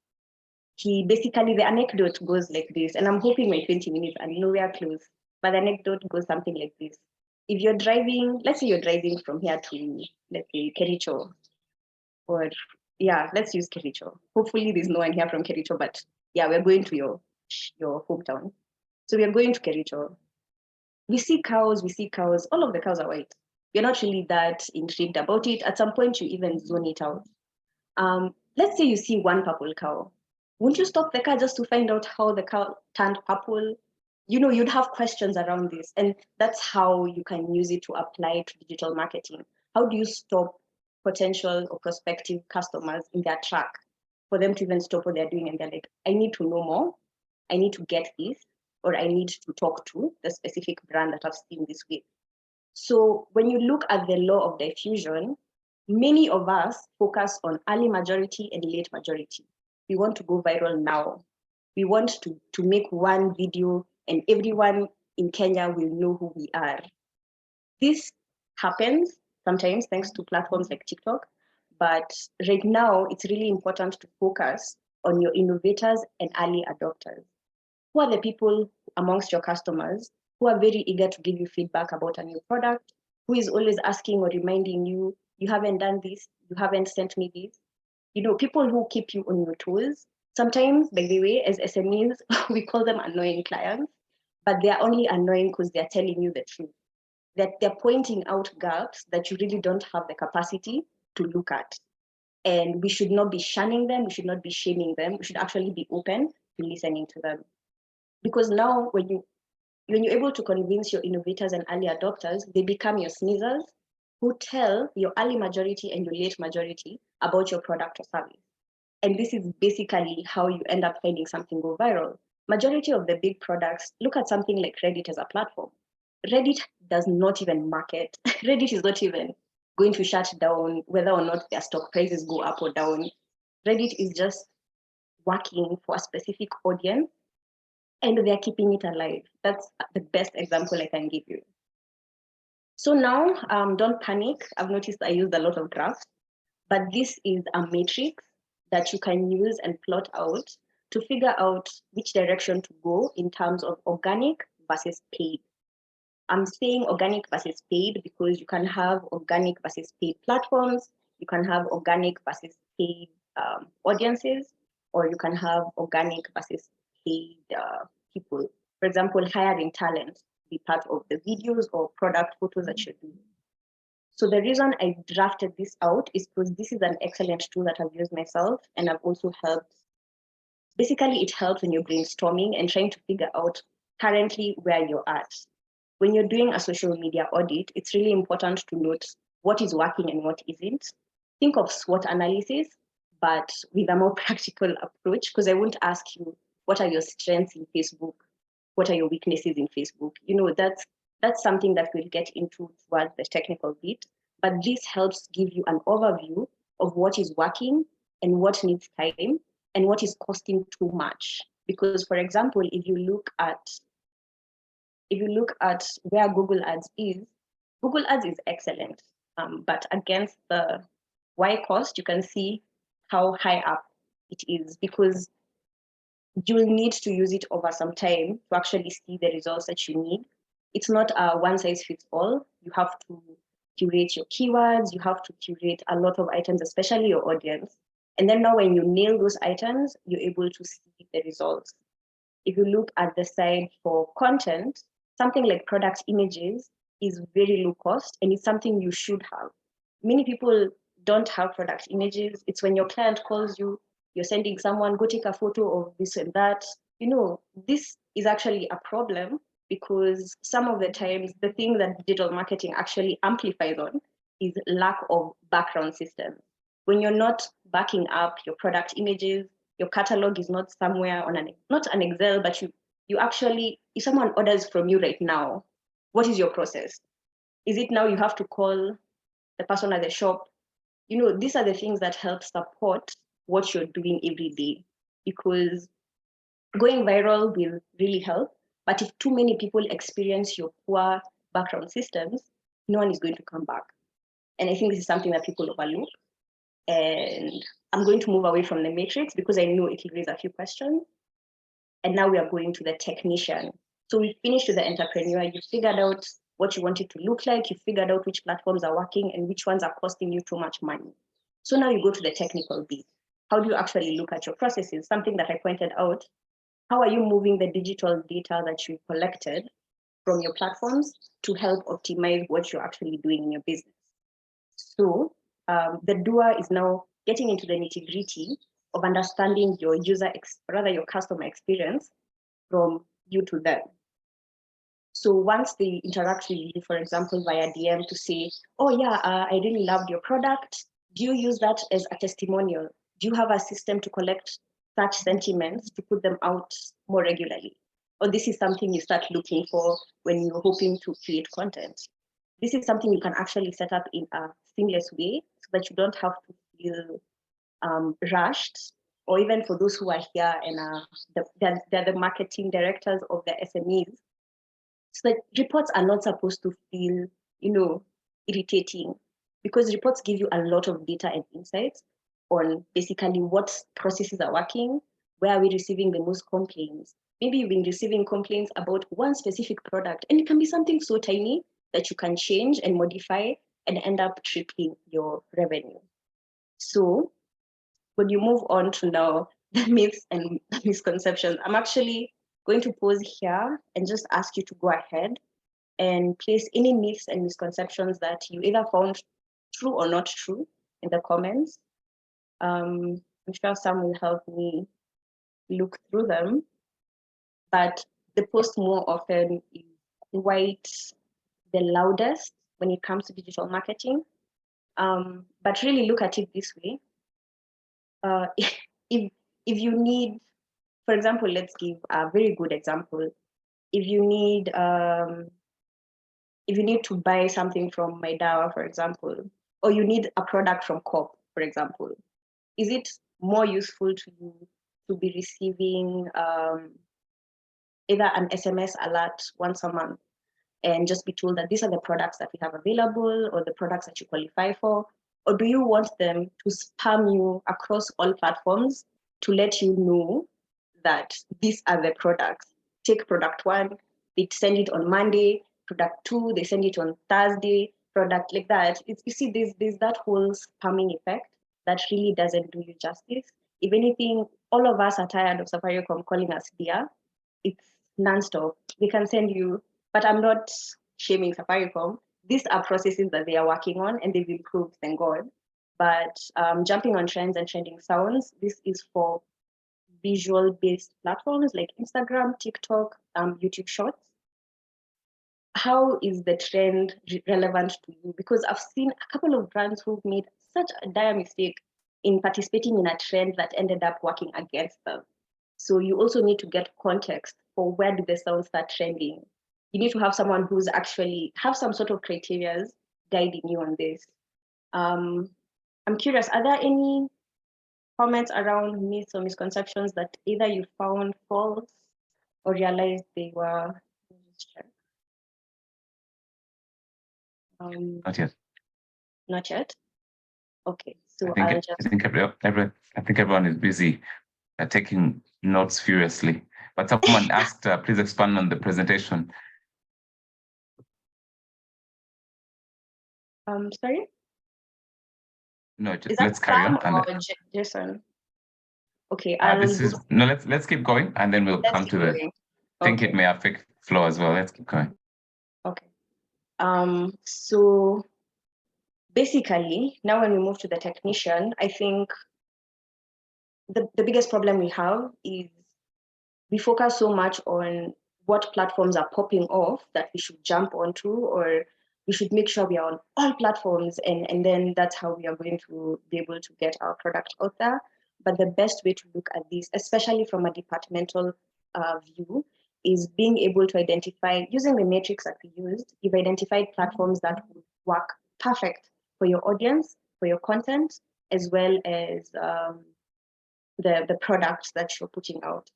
[SPEAKER 3] The anecdote goes like this, and I'm hoping my 20 minutes are nowhere close, but the anecdote goes something like this. If you're driving, let's say you're driving from here to, let's say, Kericho, or yeah, let's use Kericho. Hopefully there's no one here from Kericho, but yeah, we're going to your hometown. So we're going to Kericho. We see cows, all of the cows are white. You're not really that intrigued about it. At some point, you even zone it out. Let's say you see one purple cow. Won't you stop the car just to find out how the cow turned purple? You know, you'd have questions around this. And that's how you can use it to apply to digital marketing. How do you stop potential or prospective customers in their track for them to even stop what they're doing? And they're like, I need to know more. I need to get this, or I need to talk to the specific brand that I've seen this with. So when you look at the law of diffusion, many of us focus on early majority and late majority. We want to go viral now. We want to make one video and everyone in Kenya will know who we are. This happens sometimes thanks to platforms like TikTok, but right now it's really important to focus on your innovators and early adopters. Who are the people amongst your customers who are very eager to give you feedback about a new product, who is always asking or reminding you, you haven't done this, you haven't sent me this? You know, people who keep you on your toes. Sometimes, by the way, as SMEs, we call them annoying clients, but they're only annoying because they're telling you the truth. That they're pointing out gaps that you really don't have the capacity to look at. And we should not be shunning them, we should not be shaming them, we should actually be open to listening to them. Because now when you're able to convince your innovators and early adopters, they become your sneezers who tell your early majority and your late majority about your product or service. And this is basically how you end up finding something go viral. Majority of the big products, look at something like Reddit as a platform. Reddit does not even market. Reddit is not even going to shut down whether or not their stock prices go up or down. Reddit is just working for a specific audience and they're keeping it alive. That's the best example I can give you. So now, don't panic. I've noticed I used a lot of graphs, but this is a matrix that you can use and plot out to figure out which direction to go in terms of organic versus paid. I'm saying organic versus paid because you can have organic versus paid platforms, you can have organic versus paid audiences, or you can have organic versus paid people. For example, hiring talent. be part of the videos or product photos that you're doing. So the reason I drafted this out is because this is an excellent tool that I've used myself, and I've also helped. Basically, it helps when you're brainstorming and trying to figure out currently where you're at. When you're doing a social media audit, it's really important to note what is working and what isn't. Think of SWOT analysis, but with a more practical approach, because I won't ask you, what are your strengths in Facebook? What are your weaknesses in Facebook? You know, that's something that we'll get into towards the technical bit, but this helps give you an overview of what is working and what needs time and what is costing too much. Because, for example, if you look at where Google Ads is excellent, but against the Y cost, you can see how high up it is, because you'll need to use it over some time to actually see the results that you need. It's not a one size fits all. You have to curate your keywords, you have to curate a lot of items, especially your audience. And then now when you nail those items, you're able to see the results. If you look at the side for content, something like product images is very low cost, and it's something you should have. Many people don't have product images. It's when your client calls you, you're sending someone, go take a photo of this and that. You know, this is actually a problem, because some of the times the thing that digital marketing actually amplifies on is lack of background systems. When you're not backing up your product images, your catalog is not somewhere on not an Excel, but you actually, if someone orders from you right now, what is your process? Is it now you have to call the person at the shop? You know, these are the things that help support what you're doing every day, because going viral will really help. But if too many people experience your poor background systems, no one is going to come back. And I think this is something that people overlook. And I'm going to move away from the matrix because I know it will raise a few questions. And now we are going to the technician. So we finished with the entrepreneur. You figured out what you want it to look like. You figured out which platforms are working and which ones are costing you too much money. So now you go to the technical bit. How do you actually look at your processes? Something that I pointed out. How are you moving the digital data that you collected from your platforms to help optimize what you're actually doing in your business? So the doer is now getting into the nitty-gritty of understanding your your customer experience from you to them. So once they interact with you, for example, via DM to say, oh yeah, I really loved your product. Do you use that as a testimonial? Do you have a system to collect such sentiments to put them out more regularly? Or this is something you start looking for when you're hoping to create content. This is something you can actually set up in a seamless way so that you don't have to feel rushed. Or even for those who are here and they're the marketing directors of the SMEs, so that reports are not supposed to feel, irritating, because reports give you a lot of data and insights on basically what processes are working, where are we receiving the most complaints. Maybe you've been receiving complaints about one specific product, and it can be something so tiny that you can change and modify and end up tripling your revenue. So when you move on to now the myths and misconceptions, I'm actually going to pause here and just ask you to go ahead and place any myths and misconceptions that you either found true or not true in the comments. I'm sure some will help me look through them, but the post more often is quite the loudest when it comes to digital marketing. But really look at it this way. If you need, for example, let's give a very good example. If you need to buy something from Maidawa, for example, or you need a product from Coop, for example, is it more useful to you to be receiving either an SMS alert once a month and just be told that these are the products that we have available or the products that you qualify for? Or do you want them to spam you across all platforms to let you know that these are the products? Take product one, they send it on Monday, product two, they send it on Thursday, product like that. You see, there's that whole spamming effect that really doesn't do you justice. If anything, all of us are tired of Safaricom calling us dear. It's nonstop. They can send you but I'm not shaming Safaricom. These are processes that they are working on and they've improved, thank God. But jumping on trends and trending sounds, this is for visual-based platforms like Instagram, TikTok, YouTube Shorts. How is the trend relevant to you? Because I've seen a couple of brands who've made such a dire mistake in participating in a trend that ended up working against them. So you also need to get context for where did the sound start trending. You need to have someone who's actually have some sort of criteria guiding you on this. I'm curious, are there any comments around myths or misconceptions that either you found false or realized they were?
[SPEAKER 1] Not yet.
[SPEAKER 3] Not yet. Okay, so
[SPEAKER 1] I think everyone is busy taking notes furiously. But someone asked, please expand on the presentation.
[SPEAKER 3] Sorry?
[SPEAKER 1] No, just let's carry
[SPEAKER 3] Sam
[SPEAKER 1] on.
[SPEAKER 3] Or Jason? Okay,
[SPEAKER 1] let's keep going and then we'll come to the. I think it may affect flow as well. Let's keep going.
[SPEAKER 3] Okay. So basically, now when we move to the technician, I think the biggest problem we have is we focus so much on what platforms are popping off that we should jump onto, or we should make sure we are on all platforms, and then that's how we are going to be able to get our product out there. But the best way to look at this, especially from a departmental view, is being able to identify, using the matrix that we used, you've identified platforms that would work perfect for your audience, for your content, as well as the products that you're putting out.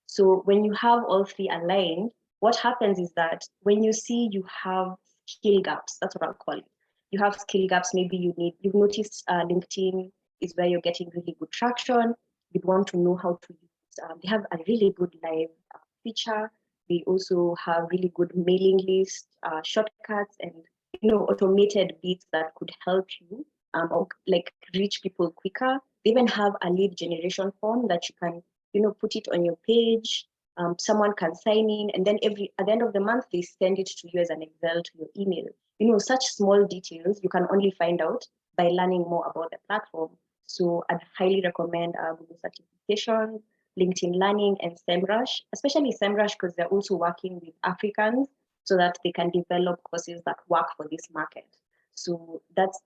[SPEAKER 3] So when you have all three aligned, what happens is that when you see you have skill gaps, that's what I'll call it. You have skill gaps, maybe you've noticed LinkedIn is where you're getting really good traction. You'd want to know how to use, they have a really good live feature. They also have really good mailing list, shortcuts, and automated bits that could help you or like reach people quicker. They even have a lead generation form that you can put it on your page. Someone can sign in, and then at the end of the month, they send it to you as an Excel to your email. Such small details you can only find out by learning more about the platform. So I'd highly recommend Google certification, LinkedIn Learning, and SEMrush, especially SEMrush because they're also working with Africans so that they can develop courses that work for this market. So that's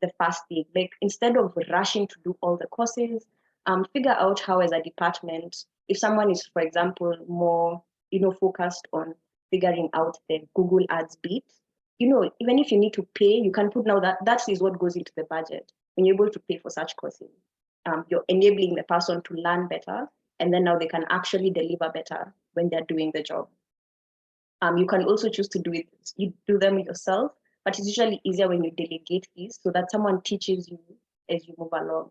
[SPEAKER 3] the first thing. Like, instead of rushing to do all the courses, figure out how, as a department, if someone is, for example, more focused on figuring out the Google Ads bit, even if you need to pay, you can put now that is what goes into the budget. When you're able to pay for such courses, you're enabling the person to learn better, and then now they can actually deliver better when they're doing the job. You can also choose to do them yourself, but it's usually easier when you delegate this so that someone teaches you as you move along.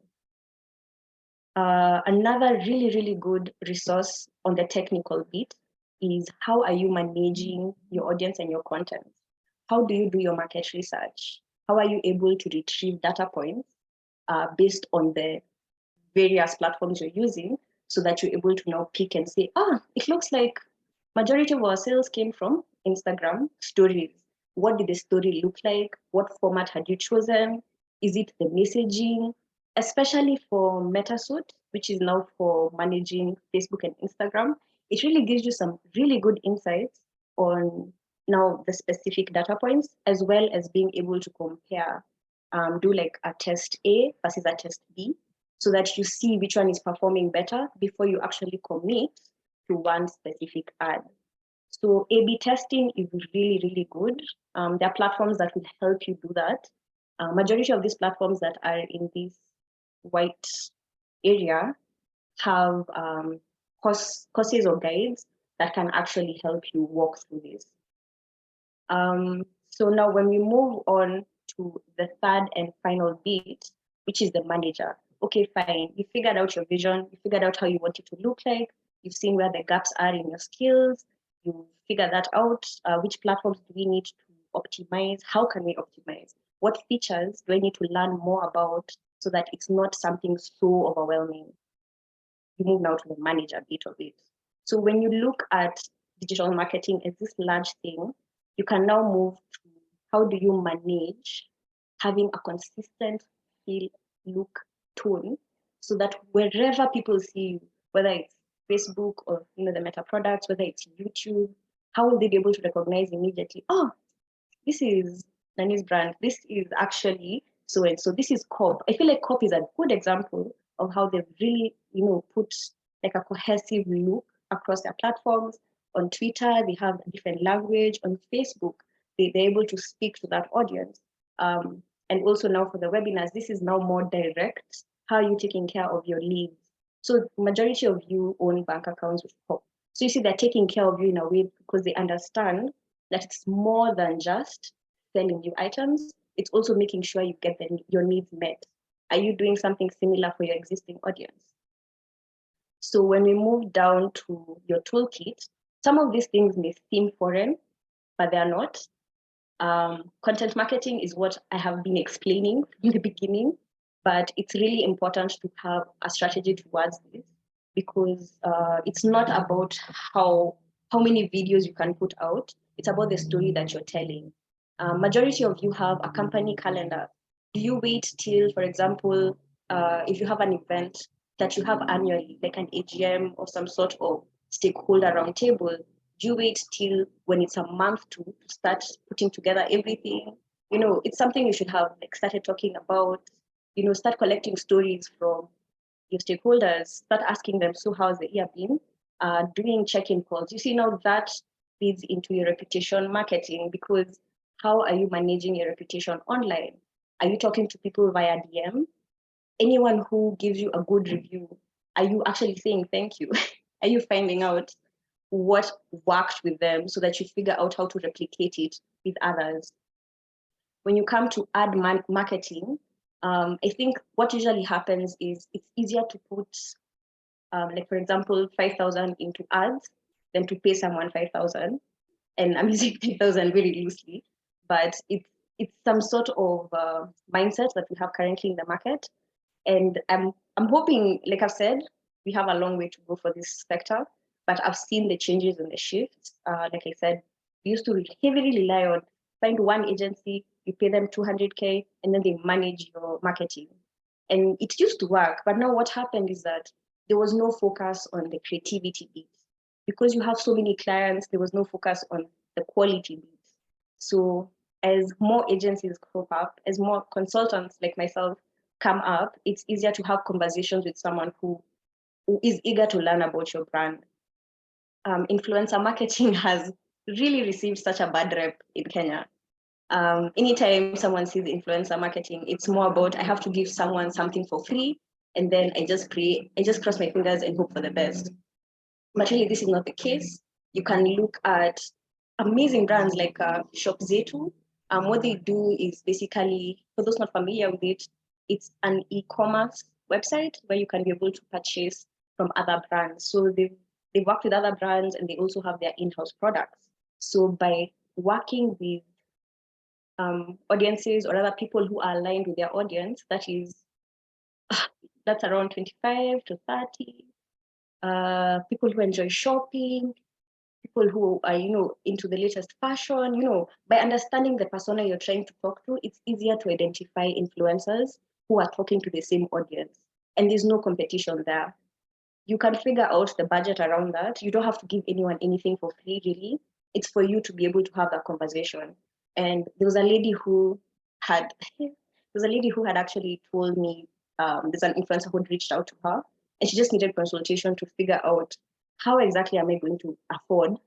[SPEAKER 3] Another really, really good resource on the technical bit is how are you managing your audience and your content? How do you do your market research? How are you able to retrieve data points based on the various platforms you're using so that you're able to now pick and say, it looks like majority of our sales came from Instagram stories. What did the story look like? What format had you chosen? Is it the messaging? Especially for MetaSuite, which is now for managing Facebook and Instagram, it really gives you some really good insights on now the specific data points, as well as being able to compare, do like a test A versus a test B, so that you see which one is performing better before you actually commit to one specific ad. So A/B testing is really, really good. There are platforms that will help you do that. Majority of these platforms that are in this white area have courses or guides that can actually help you walk through this. So now when we move on to the third and final bit, which is the manager. Okay, fine. You figured out your vision. You figured out how you want it to look like. You've seen where the gaps are in your skills. You figure that out. Which platforms do we need to optimize? How can we optimize? What features do I need to learn more about so that it's not something so overwhelming? You move now to the manager bit of it. So when you look at digital marketing as this large thing, you can now move to how do you manage having a consistent feel, look, tone, so that wherever people see you, whether it's Facebook or the Meta products, whether it's YouTube, how will they be able to recognize immediately? Oh, this is Nani's brand. This is actually so and so. This is COP. I feel like COP is a good example of how they've really, put like a cohesive look across their platforms. On Twitter, they have a different language. On Facebook, they're able to speak to that audience. And also now for the webinars, this is now more direct. How are you taking care of your leads? So majority of you own bank accounts with COP. So you see they're taking care of you in a way because they understand that it's more than just selling you items. It's also making sure you get your needs met. Are you doing something similar for your existing audience? So when we move down to your toolkit, some of these things may seem foreign, but they are not. Content marketing is what I have been explaining in the beginning, but it's really important to have a strategy towards this because it's not about how many videos you can put out. It's about the story that you're telling. Majority of you have a company calendar. Do you wait till, for example, if you have an event that you have annually, like an AGM or some sort of stakeholder roundtable, do you wait till when it's a month to start putting together everything? It's something you should have like started talking about, start collecting stories from your stakeholders, start asking them, so how's the year been? Doing check-in calls. You see, now that feeds into your reputation marketing because how are you managing your reputation online? Are you talking to people via DM? Anyone who gives you a good review, are you actually saying thank you? Are you finding out what worked with them so that you figure out how to replicate it with others? When you come to ad marketing, I think what usually happens is it's easier to put, like for example, 5,000 into ads than to pay someone 5,000. And I'm using 5,000 very loosely, but it's some sort of mindset that we have currently in the market. And I'm hoping, like I've said, we have a long way to go for this sector, but I've seen the changes and the shifts. Like I said, we used to heavily rely on find one agency, you pay them 200K, and then they manage your marketing. And it used to work, but now what happened is that there was no focus on the creativity bits. Because you have so many clients, there was no focus on the quality bits. So as more agencies crop up, as more consultants like myself come up, it's easier to have conversations with someone who is eager to learn about your brand. Influencer marketing has really received such a bad rep in Kenya. Anytime someone sees influencer marketing, it's more about I have to give someone something for free, and then I just cross my fingers and hope for the best. But really, this is not the case. You can look at amazing brands like Shop Zetu. What they do is basically, for those not familiar with it, it's an e-commerce website where you can be able to purchase from other brands. So they work with other brands and they also have their in-house products. So by working with audiences or other people who are aligned with their audience, that's around 25 to 30, people who enjoy shopping, people who are, into the latest fashion, by understanding the persona you're trying to talk to, it's easier to identify influencers who are talking to the same audience. And there's no competition there. You can figure out the budget around that. You don't have to give anyone anything for free, really. It's for you to be able to have that conversation. And there was a lady who had actually told me there's an influencer who had reached out to her and she just needed consultation to figure out how exactly am I going to afford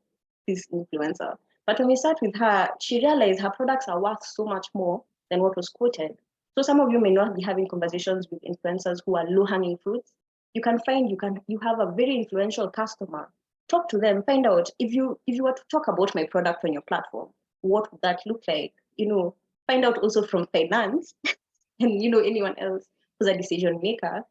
[SPEAKER 3] this influencer. But when we sat with her, she realized her products are worth so much more than what was quoted. So some of you may not be having conversations with influencers who are low-hanging fruits. You can find you have a very influential customer. Talk to them, find out if you were to talk about my product on your platform, what would that look like? Find out also from finance and anyone else who's a decision maker,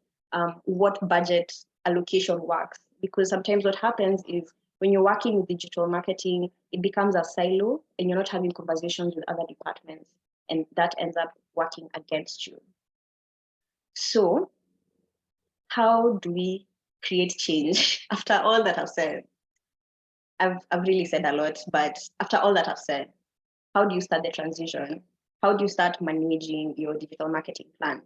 [SPEAKER 3] what budget allocation works. Because sometimes what happens is when you're working with digital marketing, it becomes a silo and you're not having conversations with other departments, and that ends up working against you. So how do we create change? After all that I've said, I've really said a lot, but after all that I've said, How do you start the transition? How do you start managing your digital marketing plan?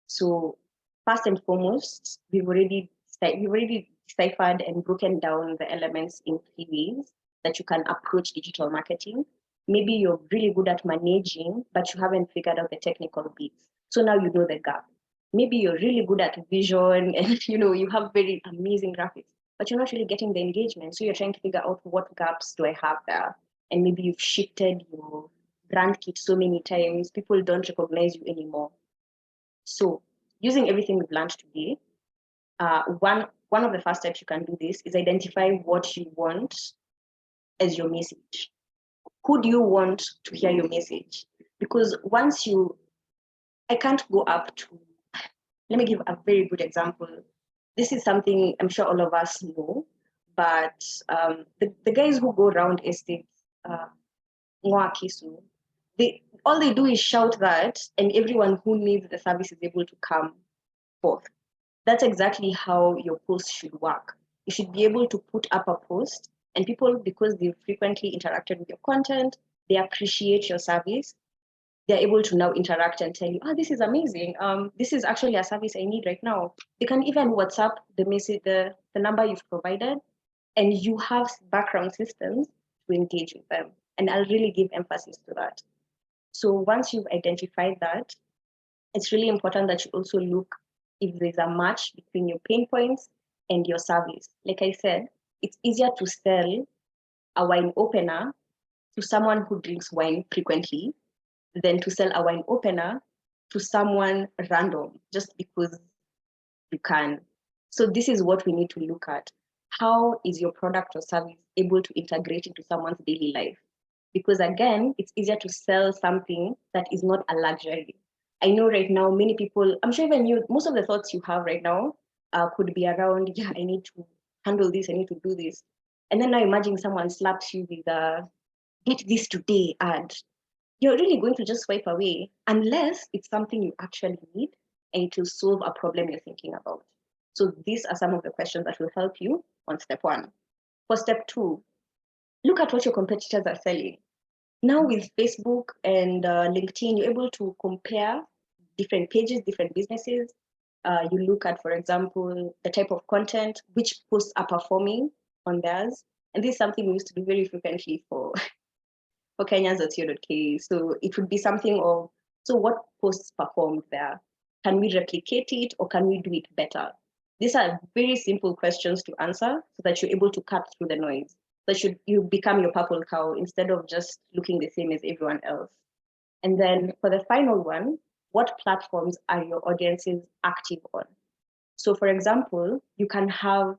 [SPEAKER 3] So first and foremost, we've already deciphered and broken down the elements in 3 ways that you can approach digital marketing. Maybe you're really good at managing, but you haven't figured out the technical bits. So now you know the gap. Maybe you're really good at vision and you have very amazing graphics, but you're not really getting the engagement. So you're trying to figure out what gaps do I have there. And maybe you've shifted your brand kit so many times, people don't recognize you anymore. So using everything we've learned today, one of the first steps you can do this is identify what you want as your message. Who do you want to hear your message? Because I can't go up to, let me give a very good example. This is something I'm sure all of us know, but the guys who go around estates, all they do is shout that, and everyone who needs the service is able to come forth. That's exactly how your post should work. You should be able to put up a post, and people, because they've frequently interacted with your content, they appreciate your service. They're able to now interact and tell you, oh, this is amazing. This is actually a service I need right now. You can even WhatsApp the message, the number you've provided, and you have background systems to engage with them. And I'll really give emphasis to that. So once you've identified that, it's really important that you also look if there's a match between your pain points and your service. Like I said, it's easier to sell a wine opener to someone who drinks wine frequently than to sell a wine opener to someone random just because you can. So this is what we need to look at. How is your product or service able to integrate into someone's daily life? Because again, it's easier to sell something that is not a luxury. I know right now, many people, I'm sure even you, most of the thoughts you have right now could be around, yeah, I need to handle this, I need to do this. And then now imagine someone slaps you with a get this today ad. You're really going to just swipe away unless it's something you actually need and it will solve a problem you're thinking about. So these are some of the questions that will help you on step 1. For step 2, look at what your competitors are selling. Now with Facebook and LinkedIn, you're able to compare different pages, different businesses. You look at, for example, the type of content, which posts are performing on theirs. And this is something we used to do very frequently for Kenyans.co.ke. So it would be something of, so what posts performed there? Can we replicate it or can we do it better? These are very simple questions to answer so that you're able to cut through the noise. So you become your purple cow instead of just looking the same as everyone else. And then for the final one, what platforms are your audiences active on? So for example, you can have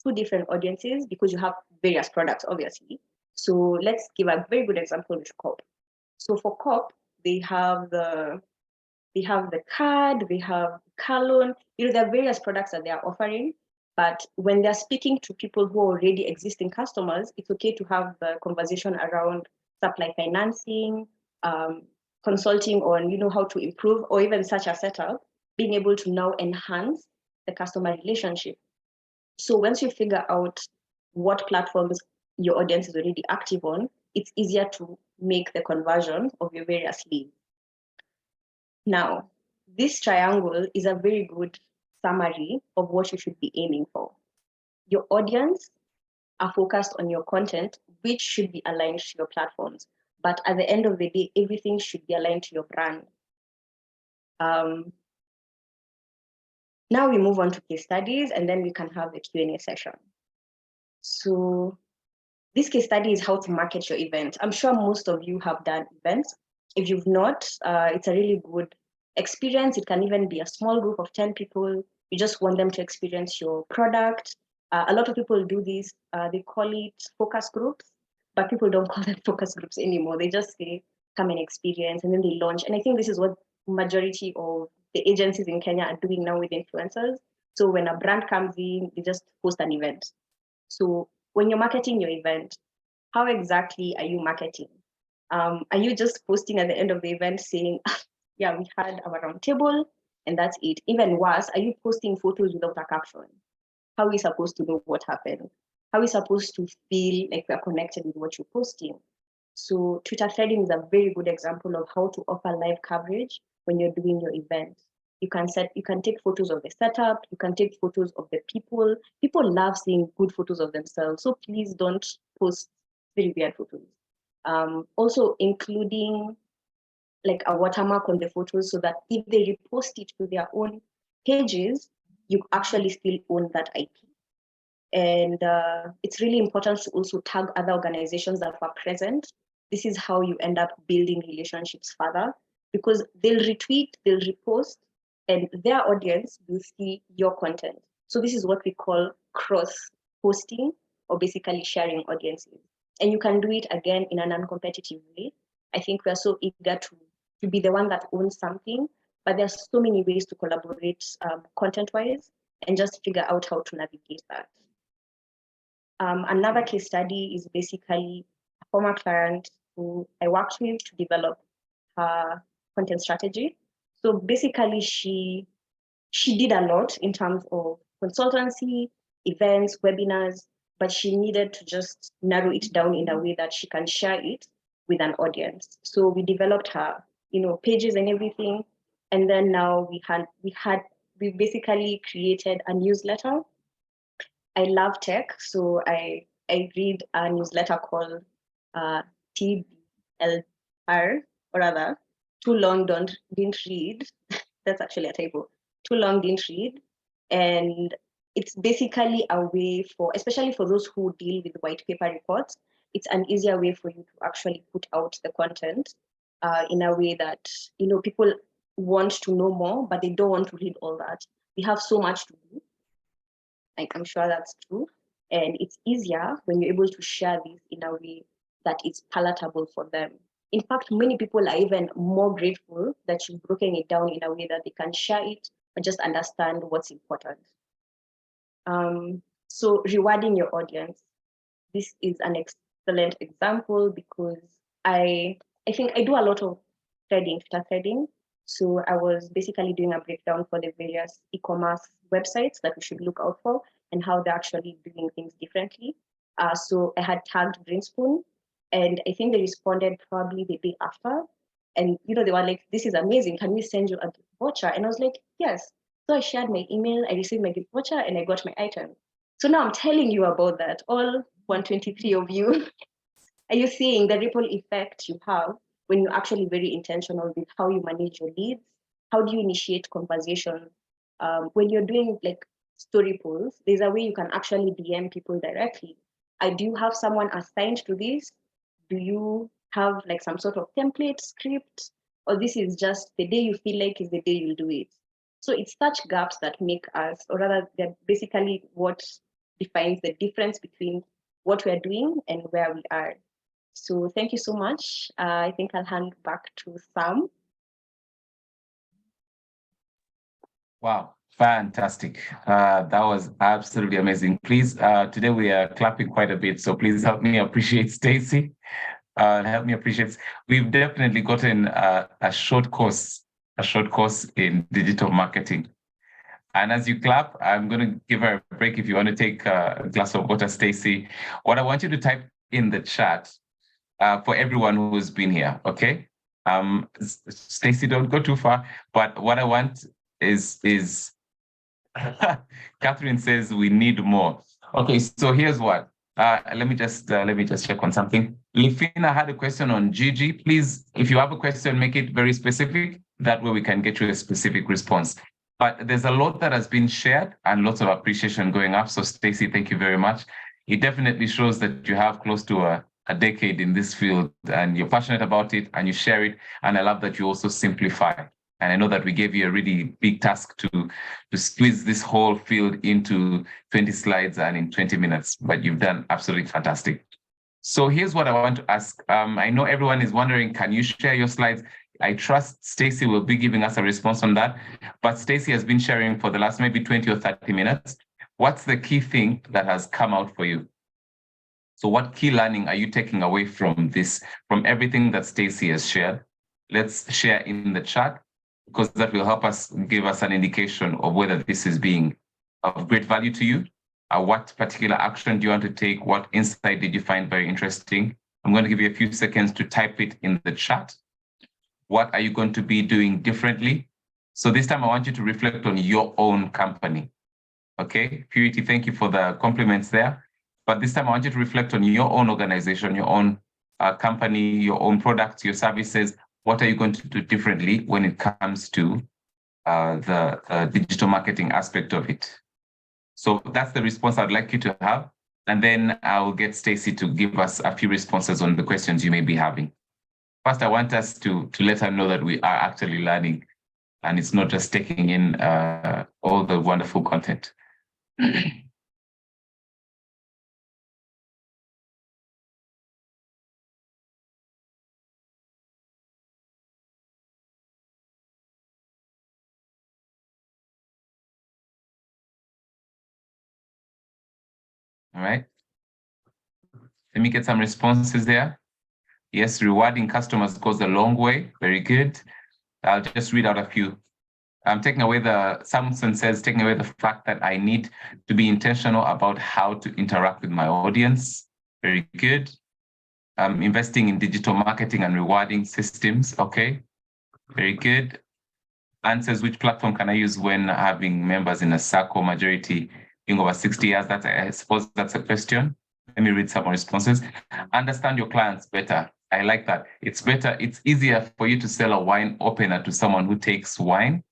[SPEAKER 3] 2 different audiences because you have various products, obviously. So let's give a very good example with COP. So for COP, they have the card, they have car loan, there are various products that they are offering. But when they're speaking to people who are already existing customers, it's okay to have the conversation around supply financing, consulting on how to improve, or even such a setup, being able to now enhance the customer relationship. So once you figure out what platforms your audience is already active on, it's easier to make the conversion of your various leads. Now, this triangle is a very good summary of what you should be aiming for. Your audience are focused on your content, which should be aligned to your platforms. But at the end of the day, everything should be aligned to your brand. Now we move on to case studies, and then we can have the Q&A session. So this case study is how to market your event. I'm sure most of you have done events. If you've not, it's a really good experience. It can even be a small group of 10 people. You just want them to experience your product. A lot of people do this. They call it focus groups, but people don't call them focus groups anymore. They just say, come and experience, and then they launch. And I think this is what majority of the agencies in Kenya are doing now with influencers. So when a brand comes in, they just post an event. So when you're marketing your event, how exactly are you marketing? Are you just posting at the end of the event saying, yeah, we had our round table and that's it? Even worse, are you posting photos without a caption? How are we supposed to know what happened? How are we supposed to feel like we're connected with what you're posting? So Twitter threading is a very good example of how to offer live coverage when you're doing your event. You can take photos of the setup, you can take photos of the people. People love seeing good photos of themselves. So please don't post very weird photos. Also including like a watermark on the photos so that if they repost it to their own pages, you actually still own that IP. And it's really important to also tag other organizations that were present. This is how you end up building relationships further, because they'll retweet, they'll repost, and their audience will see your content. So this is what we call cross-posting, or basically sharing audiences. And you can do it again in an uncompetitive way. I think we are so eager to be the one that owns something, but there's so many ways to collaborate content-wise, and just figure out how to navigate that. Another case study is basically a former client who I worked with to develop her content strategy. So basically, she did a lot in terms of consultancy, events, webinars, but she needed to just narrow it down in a way that she can share it with an audience. So we developed her, pages and everything, and then now we basically created a newsletter. I love tech, so I read a newsletter called TLR, or rather, Too Long Didn't Read. That's actually a typo. Too Long Didn't Read, and it's basically a way for, especially for those who deal with white paper reports, it's an easier way for you to actually put out the content in a way that people want to know more, but they don't want to read all that. We have so much to do. I'm sure that's true. And it's easier when you're able to share this in a way that is palatable for them. In fact, many people are even more grateful that you've broken it down in a way that they can share it and just understand what's important. So rewarding your audience. This is an excellent example because I think I do a lot of Twitter threading. So I was basically doing a breakdown for the various e-commerce websites that we should look out for and how they're actually doing things differently. So I had tagged Greenspoon, and I think they responded probably the day after. And they were like, "This is amazing. Can we send you a gift voucher?" And I was like, "Yes." So I shared my email, I received my gift voucher, and I got my item. So now I'm telling you about that. All 123 of you, are you seeing the ripple effect you have when you're actually very intentional with how you manage your leads? How do you initiate conversation? When you're doing like story polls, there's a way you can actually DM people directly. Do you have someone assigned to this? Do you have like some sort of template script? Or this is just the day you feel like is the day you'll do it? So it's such gaps that make us, or rather, they're basically what defines the difference between what we're doing and where we are. So thank you so much. I think I'll hand back to Sam.
[SPEAKER 1] Wow, fantastic. That was absolutely amazing. Please, today we are clapping quite a bit, so please help me appreciate Stacey. Help me appreciate. We've definitely gotten a short course in digital marketing. And as you clap, I'm going to give her a break if you want to take a glass of water, Stacey. What I want you to type in the chat for everyone who's been here, okay? Stacey, don't go too far. But what I want is Catherine says we need more. Okay, so here's what. Let me just check on something. Lifina had a question on Gigi. Please, if you have a question, make it very specific. That way we can get you a specific response. But there's a lot that has been shared and lots of appreciation going up. So Stacey, thank you very much. It definitely shows that you have close to a decade in this field and you're passionate about it and you share it. And I love that you also simplify. And I know that we gave you a really big task to squeeze this whole field into 20 slides and in 20 minutes, but you've done absolutely fantastic. So here's what I want to ask. I know everyone is wondering, can you share your slides? I trust Stacey will be giving us a response on that, but Stacey has been sharing for the last maybe 20 or 30 minutes. What's the key thing that has come out for you? So what key learning are you taking away from this, from everything that Stacey has shared? Let's share in the chat, because that will help us give us an indication of whether this is being of great value to you. What particular action do you want to take? What insight did you find very interesting? I'm going to give you a few seconds to type it in the chat. What are you going to be doing differently? So this time I want you to reflect on your own company. Okay, Purity, thank you for the compliments there. But this time I want you to reflect on your own organization, your own company, your own products, your services. What are you going to do differently when it comes to the digital marketing aspect of it? So that's the response I'd like you to have. And then I'll get Stacey to give us a few responses on the questions you may be having. First, I want us to let her know that we are actually learning and it's not just taking in all the wonderful content. All right. Let me get some responses there. Yes, rewarding customers goes a long way. Very good. I'll just read out a few. I'm taking away Samson says, taking away the fact that I need to be intentional about how to interact with my audience. Very good. Investing in digital marketing and rewarding systems. Okay. Very good. Answers, which platform can I use when having members in a circle, majority being over 60 years? I suppose that's a question. Let me read some more responses. Understand your clients better. I like that. It's better. It's easier for you to sell a wine opener to someone who takes wine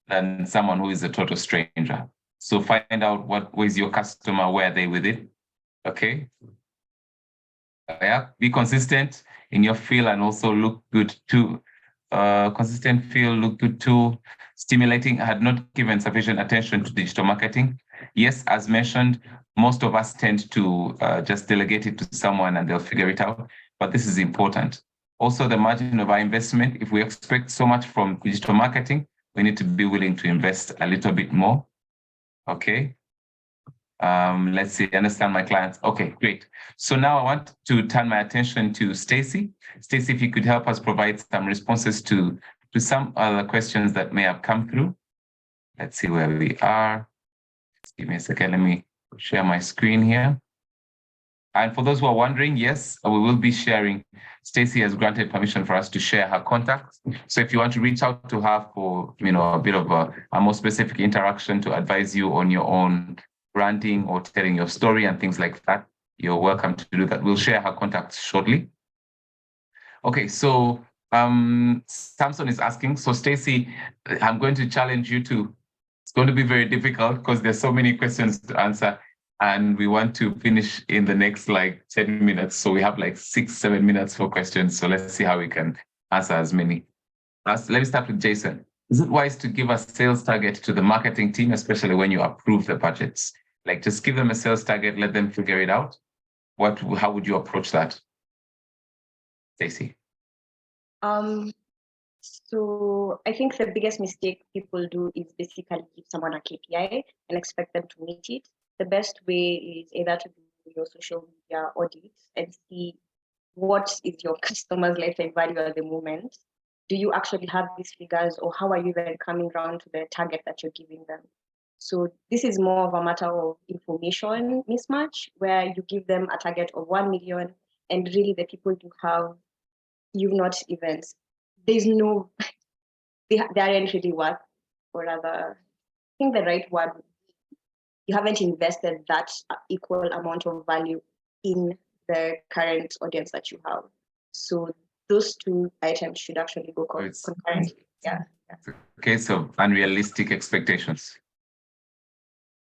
[SPEAKER 1] than someone who is a total stranger. So find out who is your customer, where are they with it? Okay. Yeah. Be consistent in your feel and also look good too. Consistent feel, look good too. Stimulating. I had not given sufficient attention to digital marketing. Yes, as mentioned, most of us tend to just delegate it to someone and they'll figure it out. But this is important. Also, the margin of our investment. If we expect so much from digital marketing, we need to be willing to invest a little bit more. Okay. Let's see, understand my clients. Okay, great. So now I want to turn my attention to Stacey. Stacey, if you could help us provide some responses to some other questions that may have come through. Let's see where we are. Just give me a second. Let me share my screen here. And for those who are wondering, yes, we will be sharing. Stacey has granted permission for us to share her contacts. So if you want to reach out to her for, a bit of a more specific interaction to advise you on your own branding or telling your story and things like that, you're welcome to do that. We'll share her contacts shortly. Okay, so Samson is asking, so Stacey, I'm going to challenge you to, it's going to be very difficult because there's so many questions to answer and we want to finish in the next 10 minutes. So we have 6-7 minutes for questions. So let's see how we can answer as many. Let me start with Jason. Is it wise to give a sales target to the marketing team, especially when you approve the budgets? Just give them a sales target, let them figure it out. How would you approach that? Stacey.
[SPEAKER 3] So I think the biggest mistake people do is basically give someone a KPI and expect them to meet it. The best way is either to do your social media audits and see what is your customer's lifetime value at the moment. Do you actually have these figures, or how are you even coming around to the target that you're giving them? So this is more of a matter of information mismatch, where you give them a target of 1 million and really the people you have, you've not even, there's no, they aren't really worth, or rather, I think the right word, you haven't invested that equal amount of value in the current audience that you have. So those two items should actually go concurrently. Yeah.
[SPEAKER 1] It's a case of unrealistic expectations.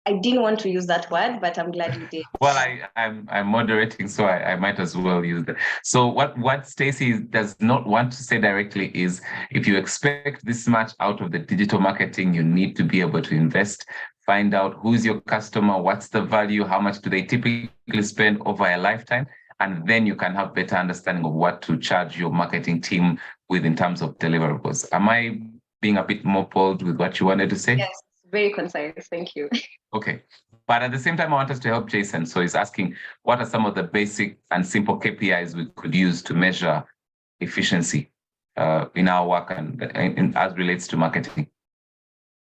[SPEAKER 3] I didn't want to use that word, but I'm glad you did.
[SPEAKER 1] Well, I'm moderating, so I might as well use that. So what Stacey does not want to say directly is, if you expect this much out of the digital marketing, you need to be able to invest, find out who's your customer, what's the value, how much do they typically spend over a lifetime, and then you can have better understanding of what to charge your marketing team with in terms of deliverables. Am I being a bit more bold with what you wanted to say?
[SPEAKER 3] Yes, very concise. Thank you.
[SPEAKER 1] Okay. But at the same time, I want us to help Jason. So he's asking, what are some of the basic and simple KPIs we could use to measure efficiency in our work and as relates to marketing?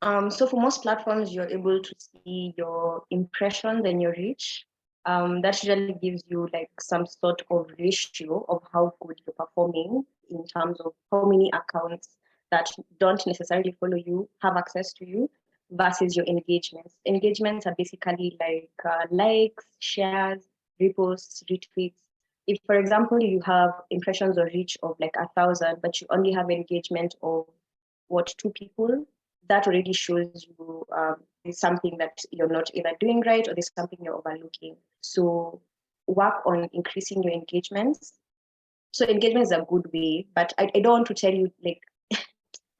[SPEAKER 3] So for most platforms, you're able to see your impressions and your reach. That usually gives you like some sort of ratio of how good you're performing in terms of how many accounts that don't necessarily follow you have access to you versus your engagements. Engagements are basically like likes, shares, reposts, retweets. If, for example, you have impressions or reach of like 1,000, but you only have engagement of what, 2 people, that already shows you there's something that you're not either doing right or there's something you're overlooking. So work on increasing your engagements. So engagement is a good way, but I don't want to tell you like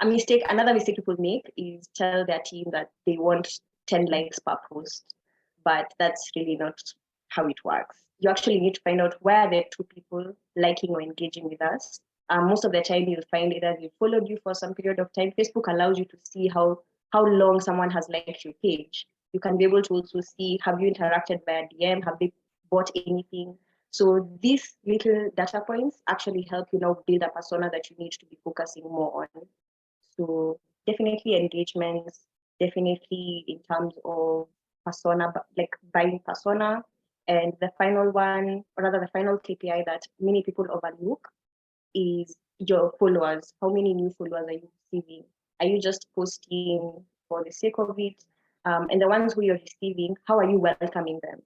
[SPEAKER 3] another mistake people make is tell their team that they want 10 likes per post, but that's really not how it works. You actually need to find out where the 2 people liking or engaging with us. Most of the time you'll find either they followed you for some period of time. Facebook allows you to see how long someone has liked your page. You can be able to also see, have you interacted via DM? Have they bought anything? So these little data points actually help you now build a persona that you need to be focusing more on. So definitely engagements, definitely in terms of persona, like buying persona. And the final one, or rather the final KPI that many people overlook is your followers. How many new followers are you receiving? Are you just posting for the sake of it? And the ones who you're receiving, how are you welcoming them?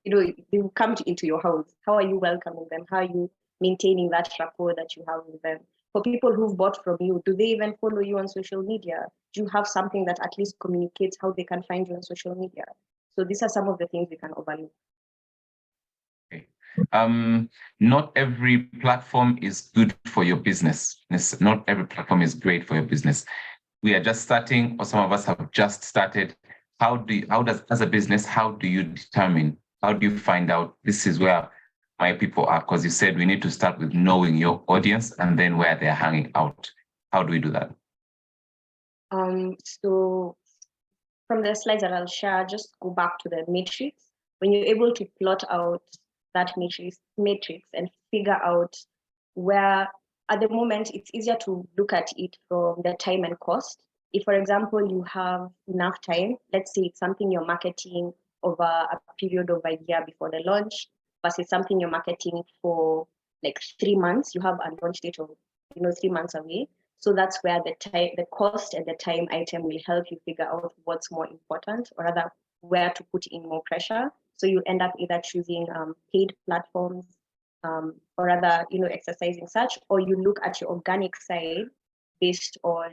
[SPEAKER 3] You know, they will come into your house. How are you welcoming them? How are you maintaining that rapport that you have with them? For people who've bought from you, do they even follow you on social media? Do you have something that at least communicates how they can find you on social media? So these are some of the things we can overlook.
[SPEAKER 1] Okay. Not every platform is good for your business. Not every platform is great for your business. We are just starting, or some of us have just started. As a business, how do you determine? How do you find out this is where my people are? Because you said we need to start with knowing your audience and then where they're hanging out. How do we do that?
[SPEAKER 3] So from the slides that I'll share, just go back to the matrix. When you're able to plot out that matrix and figure out where, at the moment, it's easier to look at it from the time and cost. If, for example, you have enough time, let's say it's something you're marketing over a period of a year before the launch, versus something you're marketing for like 3 months, you have a launch date of 3 months away. So that's where the cost and the time item will help you figure out what's more important, or rather where to put in more pressure. So you end up either choosing paid platforms, or rather, exercising such, or you look at your organic side based on,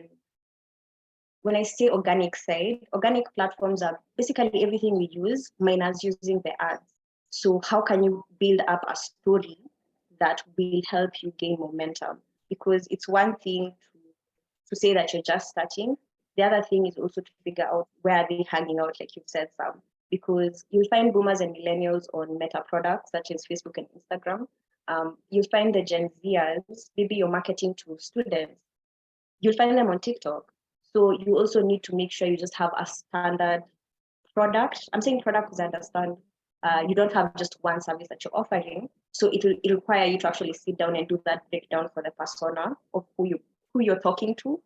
[SPEAKER 3] when I say organic side, organic platforms are basically everything we use minus using the ads. So how can you build up a story that will help you gain momentum? Because it's one thing to say that you're just starting. The other thing is also to figure out where they're hanging out, like you've said, Sam, because you'll find boomers and millennials on meta products such as Facebook and Instagram. You'll find the Gen Zers, maybe you're marketing to students. You'll find them on TikTok. So you also need to make sure you just have a standard product. I'm saying product because I understand you don't have just one service that you're offering. So it'll require you to actually sit down and do that breakdown for the persona of who you're talking to.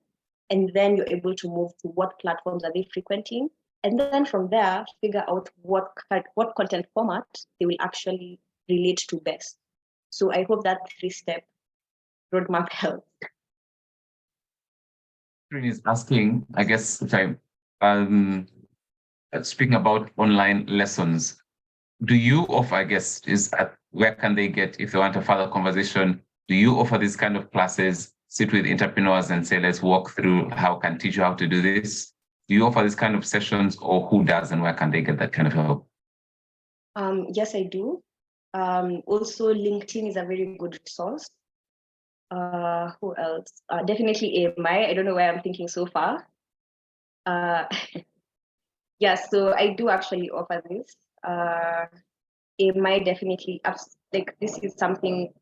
[SPEAKER 3] And then you're able to move to what platforms are they frequenting. And then from there, figure out what content format they will actually relate to best. So I hope that 3-step roadmap helps.
[SPEAKER 1] Is asking, I guess, if I'm speaking about online lessons, do you offer, I guess, where can they get, if they want a further conversation, do you offer this kind of classes, sit with entrepreneurs and say, let's walk through how can teach you how to do this? Do you offer this kind of sessions, or who does, and where can they get that kind of help?
[SPEAKER 3] Yes, I do. Also, LinkedIn is a very good resource. Who else? Definitely AMI. I don't know why I'm thinking so far. Yeah, so I do actually offer this. AMI definitely, like this is something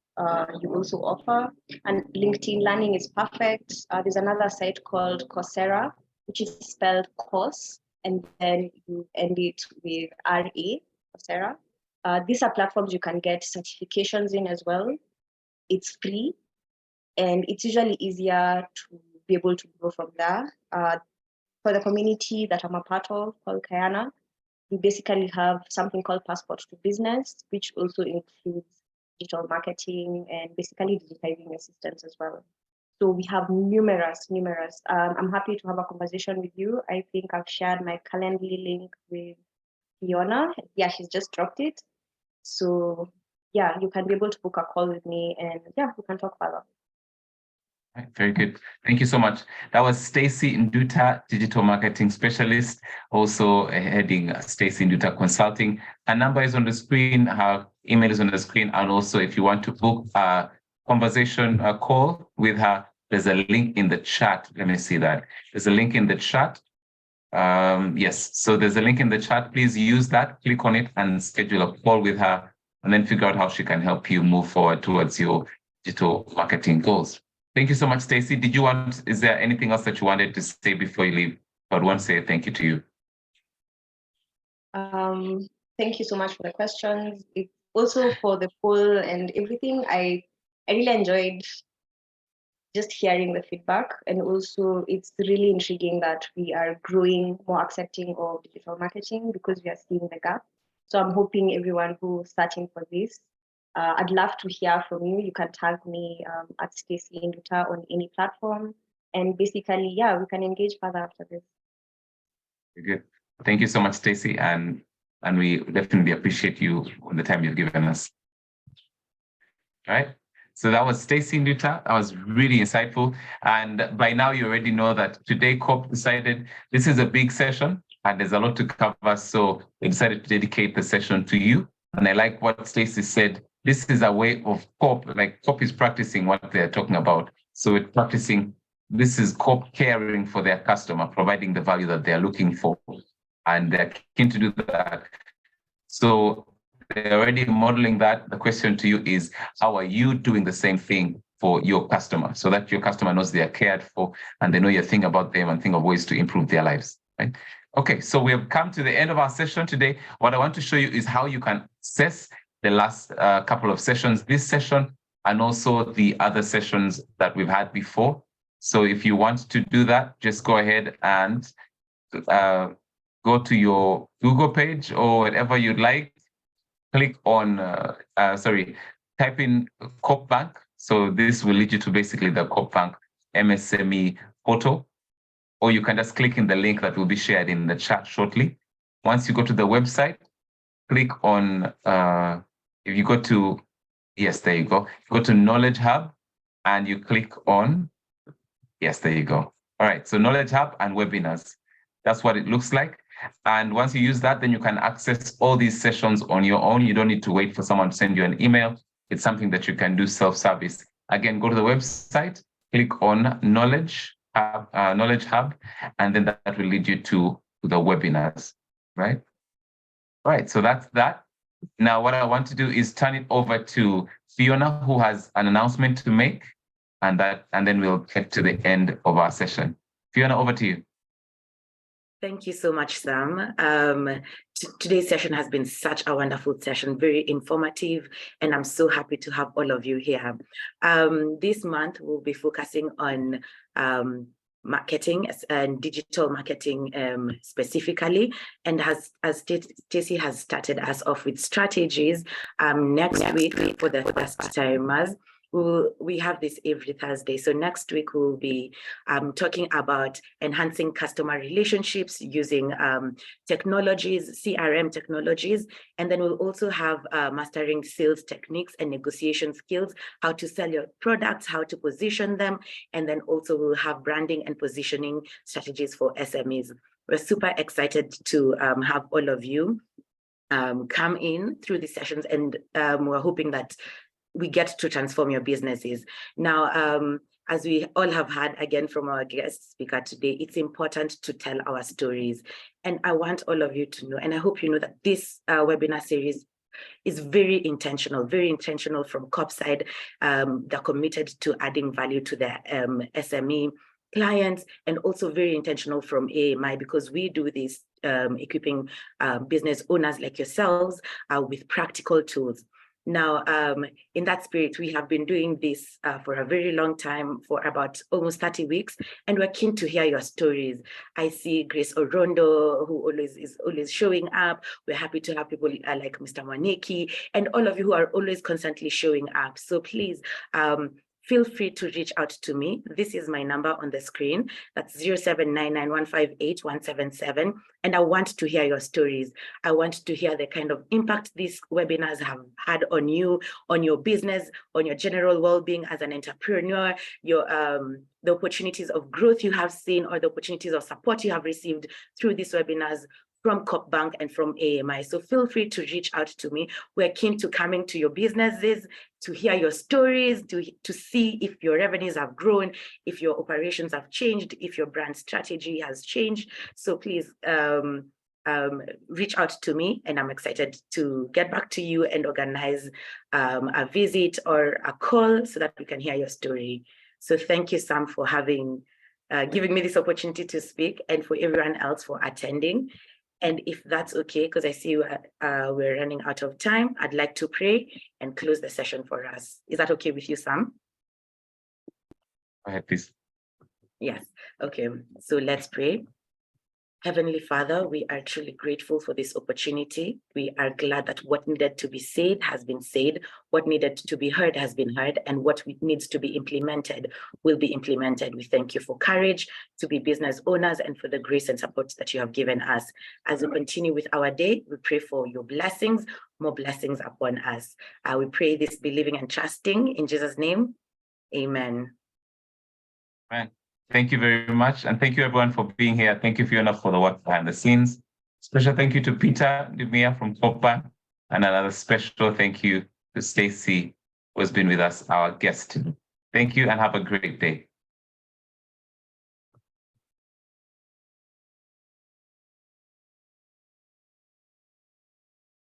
[SPEAKER 3] you also offer. And LinkedIn Learning is perfect. There's another site called Coursera, which is spelled course, and then you end it with RA, Coursera. These are platforms you can get certifications in as well. It's free, and it's usually easier to be able to grow from there. For the community that I'm a part of, called Kayana, we basically have something called Passport to Business, which also includes digital marketing and basically digitizing assistance as well. So we have numerous. I'm happy to have a conversation with you. I think I've shared my Calendly link with Fiona. Yeah, she's just dropped it. So yeah, you can be able to book a call with me, and yeah, we can talk further.
[SPEAKER 1] Right, very good. Thank you so much. That was Stacey Nduta, digital marketing specialist, also heading Stacey Nduta Consulting. Her number is on the screen, her email is on the screen, and also if you want to book a conversation, a call with her, there's a link in the chat. Let me see that. There's a link in the chat. Yes, so there's a link in the chat. Please use that, click on it, and schedule a call with her, and then figure out how she can help you move forward towards your digital marketing goals. Thank you so much, Stacey. Is there anything else that you wanted to say before you leave? I would want to say thank you to you.
[SPEAKER 3] Thank you so much for the questions. Also for the poll and everything. I really enjoyed just hearing the feedback, and also it's really intriguing that we are growing more accepting of digital marketing because we are seeing the gap. So I'm hoping everyone who's searching for this, I'd love to hear from you. You can tag me at Stacey Nduta on any platform, and basically, yeah, we can engage further after this.
[SPEAKER 1] Very good. Thank you so much, Stacey, and we definitely appreciate you on the time you've given us. All right. So that was Stacey Nduta. That was really insightful. And by now you already know that today COP decided this is a big session and there's a lot to cover. So they decided to dedicate the session to you. And I like what Stacey said. This is a way of COP, like COP is practicing what they're talking about. So it's practicing, this is COP caring for their customer, providing the value that they're looking for. And they're keen to do that. So they're already modeling that. The question to you is, how are you doing the same thing for your customer so that your customer knows they are cared for and they know you're thinking about them and think of ways to improve their lives, right? Okay, so we have come to the end of our session today. What I want to show you is how you can access the last couple of sessions, this session, and also the other sessions that we've had before. So if you want to do that, just go ahead and go to your Google page or whatever you'd like. Click on, type in COP Bank. So this will lead you to basically the COP Bank MSME portal, or you can just click in the link that will be shared in the chat shortly. Once you go to the website, click on, if you go to, yes, there you go. Go to Knowledge Hub and you click on, yes, there you go. All right, so Knowledge Hub and webinars. That's what it looks like. And once you use that, then you can access all these sessions on your own. You don't need to wait for someone to send you an email. It's something that you can do self-service. Again, go to the website, click on Knowledge Hub, and then that will lead you to the webinars, right? All right, so that's that. Now, what I want to do is turn it over to Fiona, who has an announcement to make, and then we'll get to the end of our session. Fiona, over to you.
[SPEAKER 4] Thank you so much, Sam. Today's session has been such a wonderful session, very informative, and I'm so happy to have all of you here. This month, we'll be focusing on marketing and digital marketing specifically, and as Stacey has started us off with strategies, next week for the first timers, we have this every Thursday. So next week we'll be talking about enhancing customer relationships using technologies, CRM technologies, and then we'll also have mastering sales techniques and negotiation skills, how to sell your products, how to position them, and then also we'll have branding and positioning strategies for SMEs. We're super excited to have all of you come in through these sessions, and we're hoping that we get to transform your businesses. Now, as we all have heard again from our guest speaker today, it's important to tell our stories. And I want all of you to know, and I hope you know that this webinar series is very intentional from COP side. They're committed to adding value to their SME clients, and also very intentional from AMI, because we do this equipping business owners like yourselves with practical tools. Now, in that spirit, we have been doing this for a very long time, for about almost 30 weeks, and we're keen to hear your stories. I see Grace Orondo, who is always showing up. We're happy to have people like Mr. Maneki, and all of you who are always constantly showing up. So please, feel free to reach out to me. This is my number on the screen. That's 0799158177. And I want to hear your stories. I want to hear the kind of impact these webinars have had on you, on your business, on your general well-being as an entrepreneur, your the opportunities of growth you have seen, or the opportunities of support you have received through these webinars from COP Bank and from AMI. So feel free to reach out to me. We're keen to coming to your businesses, to hear your stories, to see if your revenues have grown, if your operations have changed, if your brand strategy has changed. So please reach out to me, and I'm excited to get back to you and organize a visit or a call so that we can hear your story. So thank you, Sam, for having giving me this opportunity to speak, and for everyone else for attending. And if that's okay, because I see we're running out of time, I'd like to pray and close the session for us. Is that okay with you, Sam?
[SPEAKER 1] Go ahead, please.
[SPEAKER 4] Yes. Okay. So let's pray. Heavenly Father, we are truly grateful for this opportunity. We are glad that what needed to be said has been said, what needed to be heard has been heard, and what needs to be implemented will be implemented. We thank you for courage to be business owners and for the grace and support that you have given us. As we continue with our day, we pray for your blessings, more blessings upon us. We pray this believing and trusting in Jesus' name. Amen.
[SPEAKER 1] Amen. Thank you very much. And thank you everyone for being here. Thank you, Fiona, for the work behind the scenes. Special thank you to Peter Dumia from COPA, and another special thank you to Stacey, who has been with us, our guest. Thank you and have a great day.